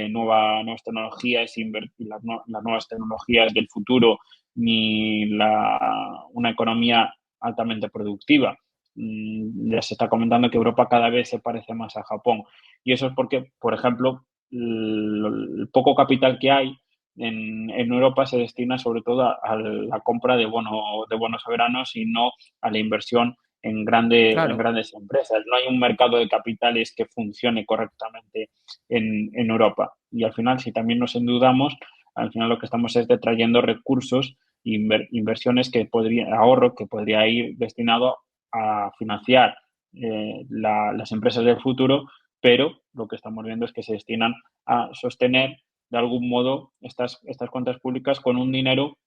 S2: nuevas tecnologías y las nuevas tecnologías del futuro, ni una economía altamente productiva. Ya se está comentando que Europa cada vez se parece más a Japón. Y eso es porque, por ejemplo, el poco capital que hay en Europa se destina sobre todo a la compra de bonos soberanos y no a la inversión en
S3: Claro.
S2: grandes empresas. No hay un mercado de capitales que funcione correctamente en Europa. Y al final, si también nos endeudamos, al final lo que estamos es detrayendo recursos, inversiones ahorro que podría ir destinado a financiar las empresas del futuro, pero lo que estamos viendo es que se destinan a sostener de algún modo estas cuentas públicas con un dinero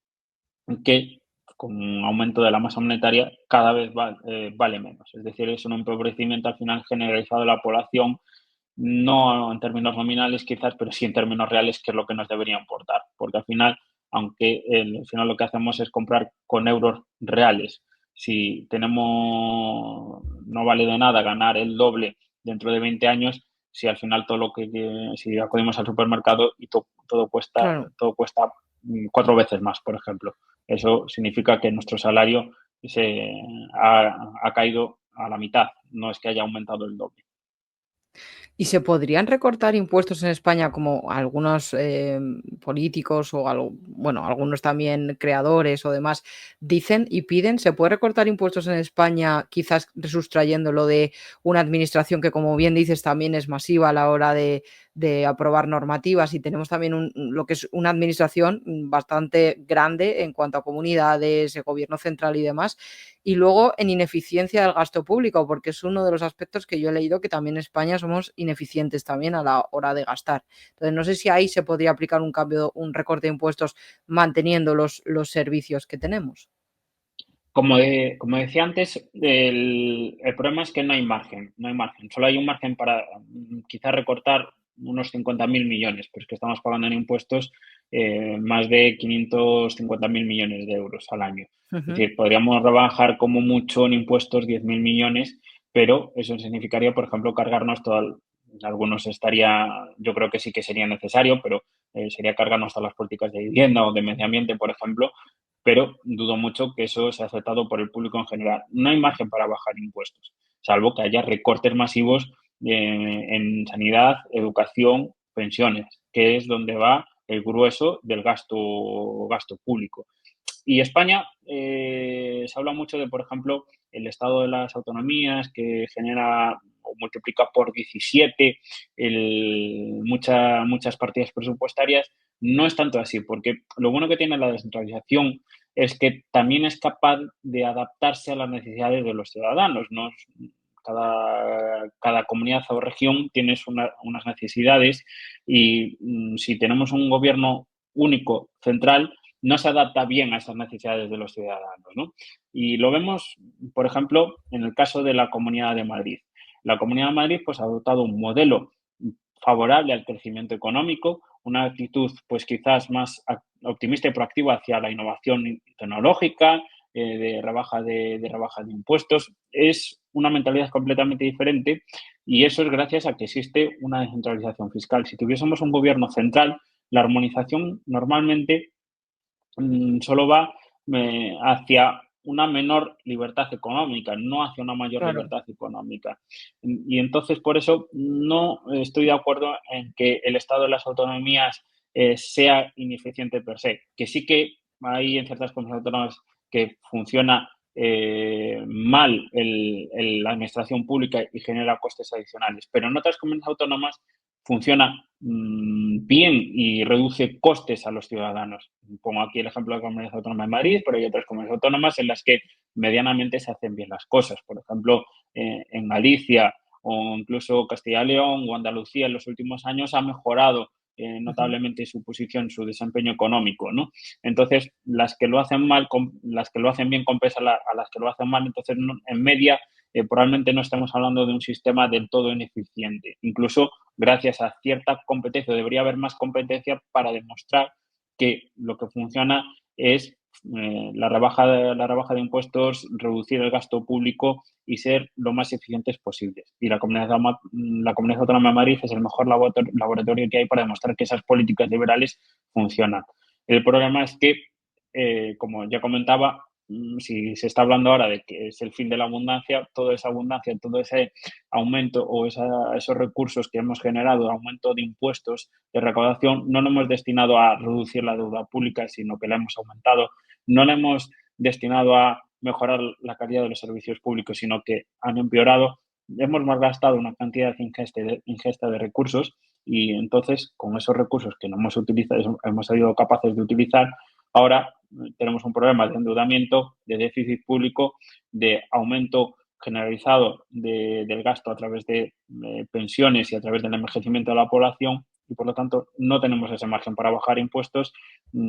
S2: que con un aumento de la masa monetaria cada vez vale menos. Es decir, es un empobrecimiento al final generalizado de la población, no en términos nominales quizás, pero sí en términos reales, que es lo que nos debería importar. Porque al final, aunque al final lo que hacemos es comprar con euros reales, si tenemos, no vale de nada ganar el doble dentro de 20 años, si al final si acudimos al supermercado y
S3: Claro.
S2: todo cuesta 4 veces más, por ejemplo. Eso significa que nuestro salario ha caído a la mitad, no es que haya aumentado el doble.
S3: ¿Y se podrían recortar impuestos en España como algunos, políticos o bueno, algunos también creadores o demás dicen y piden? ¿Se puede recortar impuestos en España, quizás sustrayéndolo de una administración que, como bien dices, también es masiva a la hora de aprobar normativas? Y tenemos también lo que es una administración bastante grande en cuanto a comunidades, gobierno central y demás. Y luego en ineficiencia del gasto público, porque es uno de los aspectos que yo he leído que también en España somos ineficientes también a la hora de gastar. Entonces, no sé si ahí se podría aplicar un cambio, un recorte de impuestos manteniendo los servicios que tenemos.
S2: Como decía antes, el problema es que no hay margen, no hay margen. Solo hay un margen para quizás recortar unos 50.000 millones, pero es que estamos pagando en impuestos más de 550.000 millones de euros al año. Es
S3: Ujú.
S2: decir, podríamos rebajar como mucho en impuestos 10.000 millones, pero eso significaría, por ejemplo, cargarnos algunos yo creo que sí que sería necesario, pero sería cargarnos todas las políticas de vivienda o de medio ambiente, por ejemplo, pero dudo mucho que eso sea aceptado por el público en general. No hay margen para bajar impuestos, salvo que haya recortes masivos en sanidad, educación, pensiones, que es donde va el grueso del gasto público. Y España, se habla mucho de, por ejemplo, el estado de las autonomías que genera o multiplica por 17 muchas partidas presupuestarias. No es tanto así, porque lo bueno que tiene la descentralización es que también es capaz de adaptarse a las necesidades de los ciudadanos. cada comunidad o región tiene unas necesidades y si tenemos un gobierno único, central, no se adapta bien a esas necesidades de los ciudadanos, ¿no? Y lo vemos, por ejemplo, en el caso de la Comunidad de Madrid. La Comunidad de Madrid pues, ha adoptado un modelo favorable al crecimiento económico, una actitud pues quizás más optimista y proactiva hacia la innovación tecnológica, de rebaja de impuestos. Es una mentalidad completamente diferente y eso es gracias a que existe una descentralización fiscal. Si tuviésemos un gobierno central, la armonización normalmente solo va hacia una menor libertad económica, no hacia una mayor
S3: Claro,
S2: libertad económica. Y entonces, por eso, no estoy de acuerdo en que el Estado de las autonomías sea ineficiente per se, que sí que hay en ciertas comunidades autónomas que funciona mal la administración pública y genera costes adicionales, pero en otras comunidades autónomas funciona bien y reduce costes a los ciudadanos. Pongo aquí el ejemplo de la Comunidad Autónoma de Madrid, pero hay otras comunidades autónomas en las que medianamente se hacen bien las cosas. Por ejemplo, en Galicia o incluso Castilla y León o Andalucía en los últimos años ha mejorado
S3: ujú,
S2: notablemente su posición, su desempeño económico, ¿no? Entonces, las que lo hacen mal, las que lo hacen bien compensan a las que lo hacen mal, entonces en media probablemente no estamos hablando de un sistema del todo ineficiente. Incluso gracias a cierta competencia, debería haber más competencia para demostrar que lo que funciona es la rebaja de impuestos, reducir el gasto público y ser lo más eficientes posibles. Y la Comunidad Autónoma de Madrid es el mejor laboratorio que hay para demostrar que esas políticas liberales funcionan. El problema es que, como ya comentaba, si se está hablando ahora de que es el fin de la abundancia, toda esa abundancia, todo ese aumento o esos recursos que hemos generado, aumento de impuestos, de recaudación, no lo hemos destinado a reducir la deuda pública, sino que la hemos aumentado. No la hemos destinado a mejorar la calidad de los servicios públicos, sino que han empeorado. Hemos malgastado una cantidad ingesta de recursos y entonces con esos recursos que no hemos utilizado, hemos sido capaces de utilizar, ahora tenemos un problema de endeudamiento, de déficit público, de aumento generalizado del gasto a través de pensiones y a través del envejecimiento de la población y por lo tanto no tenemos ese margen para bajar impuestos,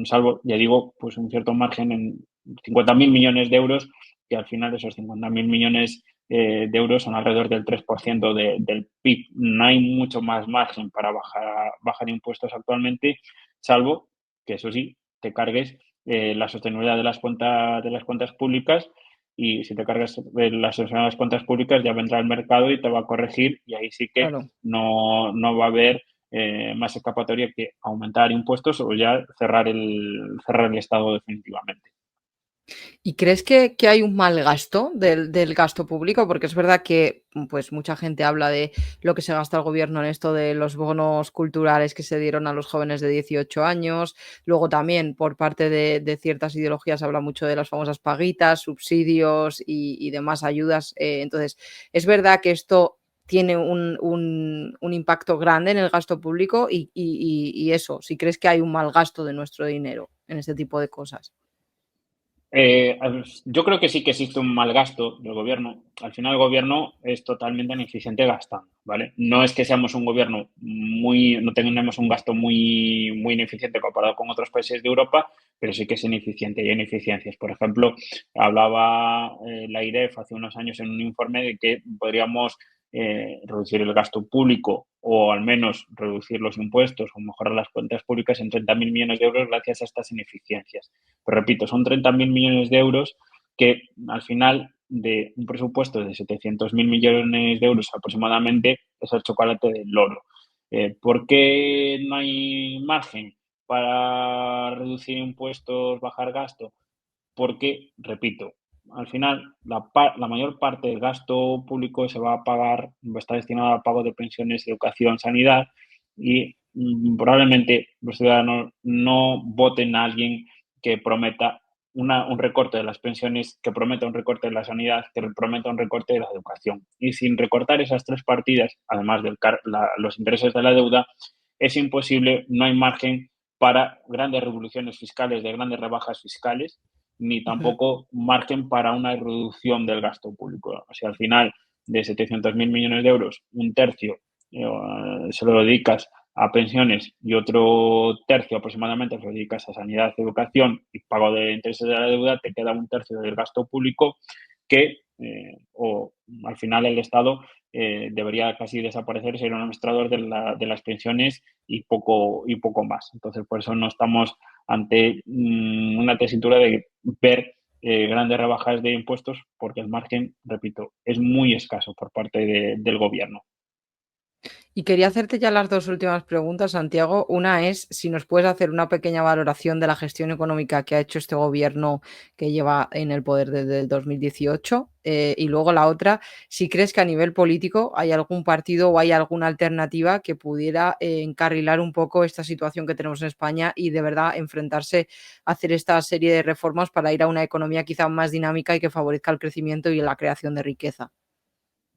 S2: salvo, ya digo, pues un cierto margen en 50.000 millones de euros, que al final esos 50.000 millones de euros son alrededor del 3% del PIB. No hay mucho más margen para bajar impuestos actualmente, salvo que eso sí, te cargues la sostenibilidad de las cuentas públicas y si te cargas la solución de las cuentas públicas ya vendrá el mercado y te va a corregir y ahí sí que
S3: claro.
S2: no va a haber más escapatoria que aumentar impuestos o ya cerrar el Estado definitivamente.
S3: ¿Y crees que hay un mal gasto del gasto público? Porque es verdad que, pues, mucha gente habla de lo que se gasta el gobierno en esto de los bonos culturales que se dieron a los jóvenes de 18 años. Luego también, por parte de ciertas ideologías, habla mucho de las famosas paguitas, subsidios y demás ayudas. Entonces, es verdad que esto tiene un impacto grande en el gasto público y eso, si crees que hay un mal gasto de nuestro dinero en este tipo de cosas.
S2: Yo creo que sí que existe un mal gasto del gobierno. Al final el gobierno es totalmente ineficiente gastando, ¿vale? No es que seamos un gobierno no tenemos un gasto muy, muy ineficiente comparado con otros países de Europa, pero sí que es ineficiente y hay ineficiencias. Por ejemplo, hablaba la IREF hace unos años en un informe de que podríamos reducir el gasto público o al menos reducir los impuestos o mejorar las cuentas públicas en 30.000 millones de euros gracias a estas ineficiencias. Pero repito, son 30.000 millones de euros que al final de un presupuesto de 700.000 millones de euros aproximadamente es el chocolate del loro. ¿Por qué no hay margen para reducir impuestos, bajar gasto? Porque, repito, al final la mayor parte del gasto público se va a pagar, está destinado al pago de pensiones, educación, sanidad y probablemente los ciudadanos no voten a alguien que prometa un recorte de las pensiones, que prometa un recorte de la sanidad, que prometa un recorte de la educación. Y sin recortar esas tres partidas, además de los intereses de la deuda, es imposible, no hay margen para grandes revoluciones fiscales, de grandes rebajas fiscales, ni
S3: Ujú.
S2: tampoco margen para una reducción del gasto público. O sea, al final, de 700.000 millones de euros, un tercio se lo dedicas a pensiones y otro tercio aproximadamente se lo dedicas a sanidad, educación y pago de intereses de la deuda, te queda un tercio del gasto público que o al final el Estado debería casi desaparecer, ser un administrador de las pensiones y poco más. Entonces, por eso no estamos ante una tesitura de ver grandes rebajas de impuestos, porque el margen, repito, es muy escaso por parte del gobierno.
S3: Y quería hacerte ya las 2 últimas preguntas, Santiago. Una es si nos puedes hacer una pequeña valoración de la gestión económica que ha hecho este gobierno que lleva en el poder desde el 2018. Y luego la otra, si crees que a nivel político hay algún partido o hay alguna alternativa que pudiera encarrilar un poco esta situación que tenemos en España y de verdad enfrentarse a hacer esta serie de reformas para ir a una economía quizá más dinámica y que favorezca el crecimiento y la creación de riqueza.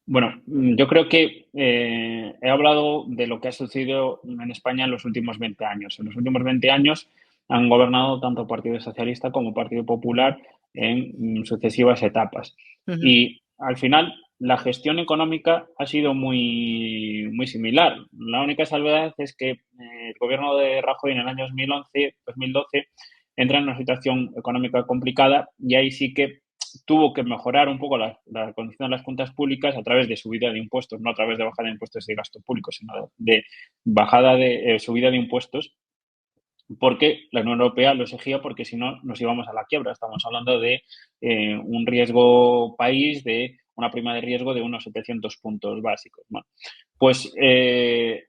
S2: Bueno, yo creo que he hablado de lo que ha sucedido en España en los últimos 20 años. En los últimos 20 años han gobernado tanto Partido Socialista como Partido Popular en sucesivas etapas.
S3: Ujú,
S2: Y al final la gestión económica ha sido muy similar. La única salvedad es que el gobierno de Rajoy en el año 2011-2012 entra en una situación económica complicada y ahí sí que tuvo que mejorar un poco la condición de las cuentas públicas a través de subida de impuestos, no a través de bajada de impuestos y gasto público, sino de bajada de subida de impuestos, porque la Unión Europea lo exigía, porque si no nos íbamos a la quiebra. Estamos hablando de un riesgo país de una prima de riesgo de unos 700 puntos básicos. Bueno, pues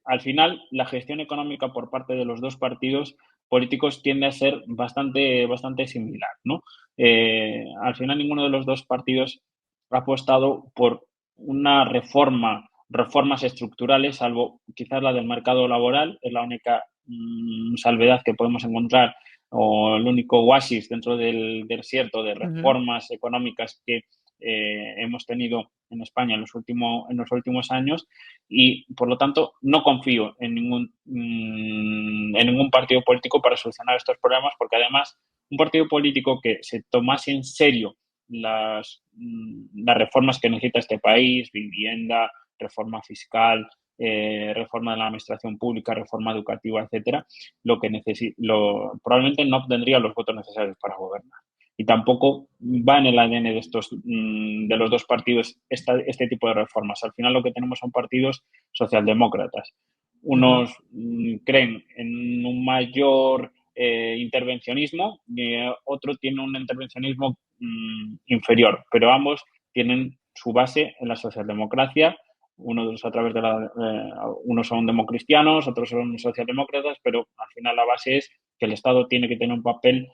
S2: al final la gestión económica por parte de los dos partidos políticos tiende a ser bastante similar, ¿no? Al final ninguno de los dos partidos ha apostado por una reformas estructurales, salvo quizás la del mercado laboral, es la única salvedad que podemos encontrar o el único oasis dentro del desierto de
S3: ujú.
S2: reformas económicas que hemos tenido en España en los últimos años y, por lo tanto, no confío en ningún partido político para solucionar estos problemas, porque además un partido político que se tomase en serio las reformas que necesita este país, vivienda, reforma fiscal, reforma de la administración pública, reforma educativa, etcétera, probablemente no obtendría los votos necesarios para gobernar. Y tampoco va en el ADN de los dos partidos este tipo de reformas. Al final lo que tenemos son partidos socialdemócratas.
S3: Ujú.
S2: Unos creen en un mayor intervencionismo y otro tiene un intervencionismo inferior, pero ambos tienen su base en la socialdemocracia. Unos a través de unos son democristianos, otros son socialdemócratas, pero al final la base es que el Estado tiene que tener un papel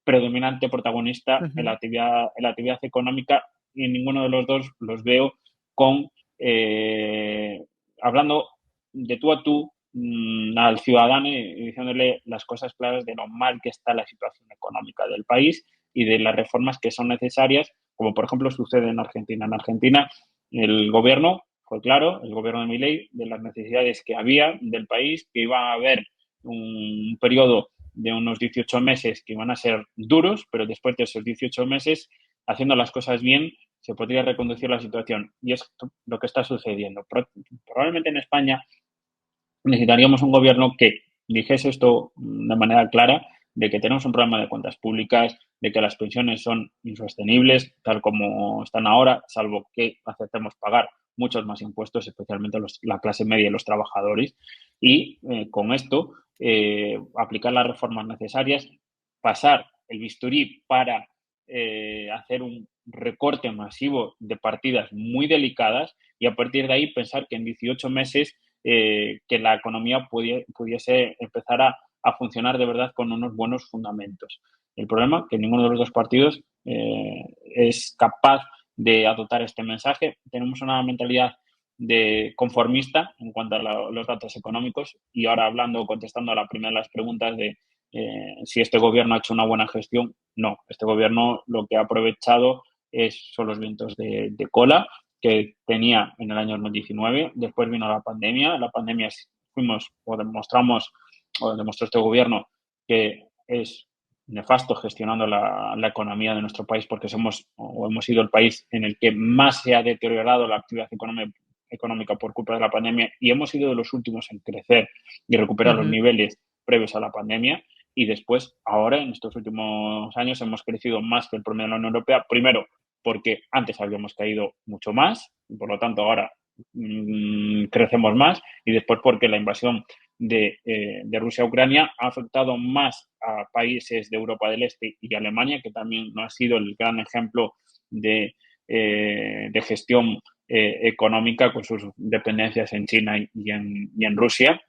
S2: predominante, protagonista
S3: Ujú.
S2: en la actividad económica, y en ninguno de los dos los veo con hablando de tú a tú al ciudadano y diciéndole las cosas claras de lo mal que está la situación económica del país y de las reformas que son necesarias, como por ejemplo sucede en Argentina. En Argentina el gobierno fue claro, el gobierno de Milei, de las necesidades que había del país, que iba a haber un periodo de unos 18 meses que iban a ser duros, pero después de esos 18 meses, haciendo las cosas bien, se podría reconducir la situación. Y es lo que está sucediendo. Probablemente en España necesitaríamos un gobierno que dijese esto de manera clara, de que tenemos un problema de cuentas públicas, de que las pensiones son insostenibles, tal como están ahora, salvo que aceptemos pagar muchos más impuestos, especialmente la clase media y los trabajadores. Y con esto, aplicar las reformas necesarias, pasar el bisturí para hacer un recorte masivo de partidas muy delicadas y a partir de ahí pensar que en 18 meses que la economía pudiese empezar a funcionar de verdad con unos buenos fundamentos. El problema es que ninguno de los dos partidos es capaz de adoptar este mensaje. Tenemos una mentalidad de conformista en cuanto a los datos económicos y ahora contestando a la primera de las preguntas de si este gobierno ha hecho una buena gestión, no. Este gobierno lo que ha aprovechado son los vientos de cola que tenía en el año 2019. Después vino la pandemia. La pandemia fuimos o demostró este gobierno que es nefasto gestionando la economía de nuestro país, porque hemos sido el país en el que más se ha deteriorado la actividad económica por culpa de la pandemia, y hemos sido de los últimos en crecer y recuperar los
S3: Ujú.
S2: niveles previos a la pandemia. Y después, ahora, en estos últimos años, hemos crecido más que el promedio de la Unión Europea, primero porque antes habíamos caído mucho más, y por lo tanto ahora crecemos más, y después porque la invasión de Rusia a Ucrania ha afectado más a países de Europa del Este y Alemania, que también no ha sido el gran ejemplo de gestión económica con sus dependencias en China y en Rusia,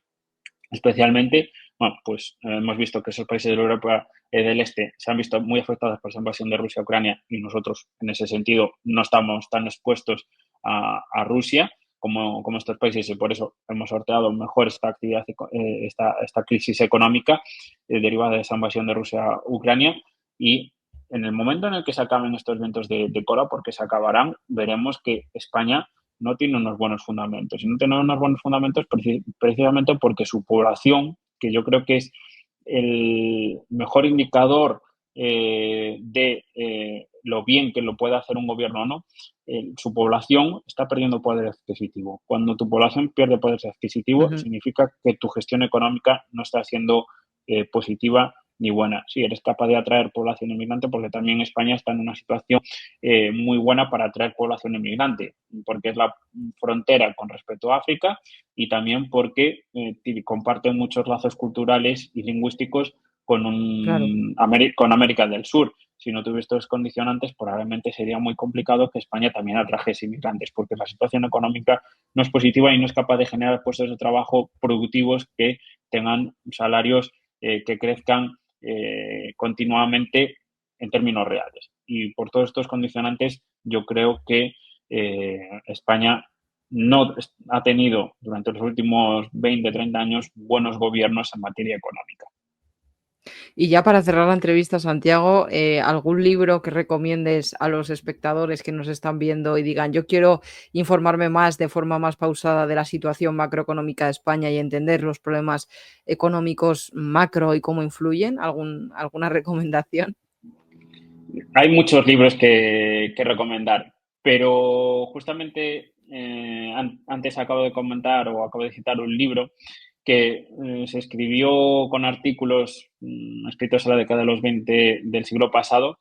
S2: especialmente. Bueno, pues hemos visto que esos países de Europa del Este se han visto muy afectados por esa invasión de Rusia a Ucrania, y nosotros en ese sentido no estamos tan expuestos a Rusia como estos países, y por eso hemos sorteado mejor esta actividad, esta crisis económica derivada de esa invasión de Rusia a Ucrania. Y en el momento en el que se acaben estos vientos de cola, porque se acabarán, veremos que España no tiene unos buenos fundamentos. Y no tiene unos buenos fundamentos precisamente porque su población, que yo creo que es el mejor indicador de lo bien que lo puede hacer un gobierno o no, su población está perdiendo poder adquisitivo. Cuando tu población pierde poder adquisitivo,
S3: Ujú.
S2: significa que tu gestión económica no está siendo positiva ni buena. Sí, eres capaz de atraer población inmigrante, porque también España está en una situación muy buena para atraer población inmigrante, porque es la frontera con respecto a África, y también porque comparten muchos lazos culturales y lingüísticos
S3: Claro.
S2: con América del Sur. Si no tuviera estos condicionantes, probablemente sería muy complicado que España también atrajese inmigrantes, porque la situación económica no es positiva y no es capaz de generar puestos de trabajo productivos que tengan salarios que crezcan continuamente en términos reales. Y por todos estos condicionantes, yo creo que España no ha tenido durante los últimos 20, 30 años buenos gobiernos en materia económica.
S3: Y ya para cerrar la entrevista, Santiago, ¿algún libro que recomiendes a los espectadores que nos están viendo y digan, yo quiero informarme más de forma más pausada de la situación macroeconómica de España y entender los problemas económicos macro y cómo influyen? ¿Alguna recomendación?
S2: Hay muchos libros que recomendar, pero justamente antes acabo de comentar o acabo de citar un libro que se escribió con artículos escritos en la década de los 20 del siglo pasado,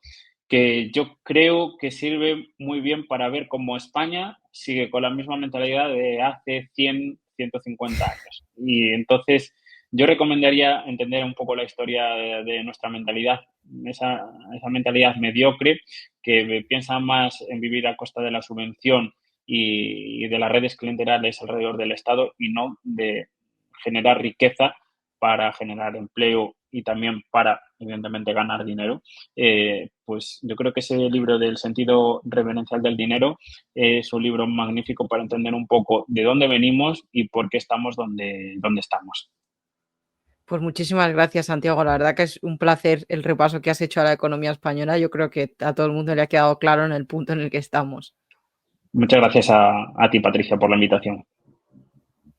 S2: que yo creo que sirve muy bien para ver cómo España sigue con la misma mentalidad de hace 100, 150 años. Y entonces yo recomendaría entender un poco la historia de nuestra mentalidad, esa mentalidad mediocre que piensa más en vivir a costa de la subvención y de las redes clientelares alrededor del Estado, y no de generar riqueza para generar empleo y también para, evidentemente, ganar dinero. Pues yo creo que ese libro del sentido reverencial del dinero es un libro magnífico para entender un poco de dónde venimos y por qué estamos donde estamos.
S3: Pues muchísimas gracias, Santiago. La verdad que es un placer el repaso que has hecho a la economía española. Yo creo que a todo el mundo le ha quedado claro en el punto en el que estamos.
S2: Muchas gracias a ti, Patricia, por la invitación.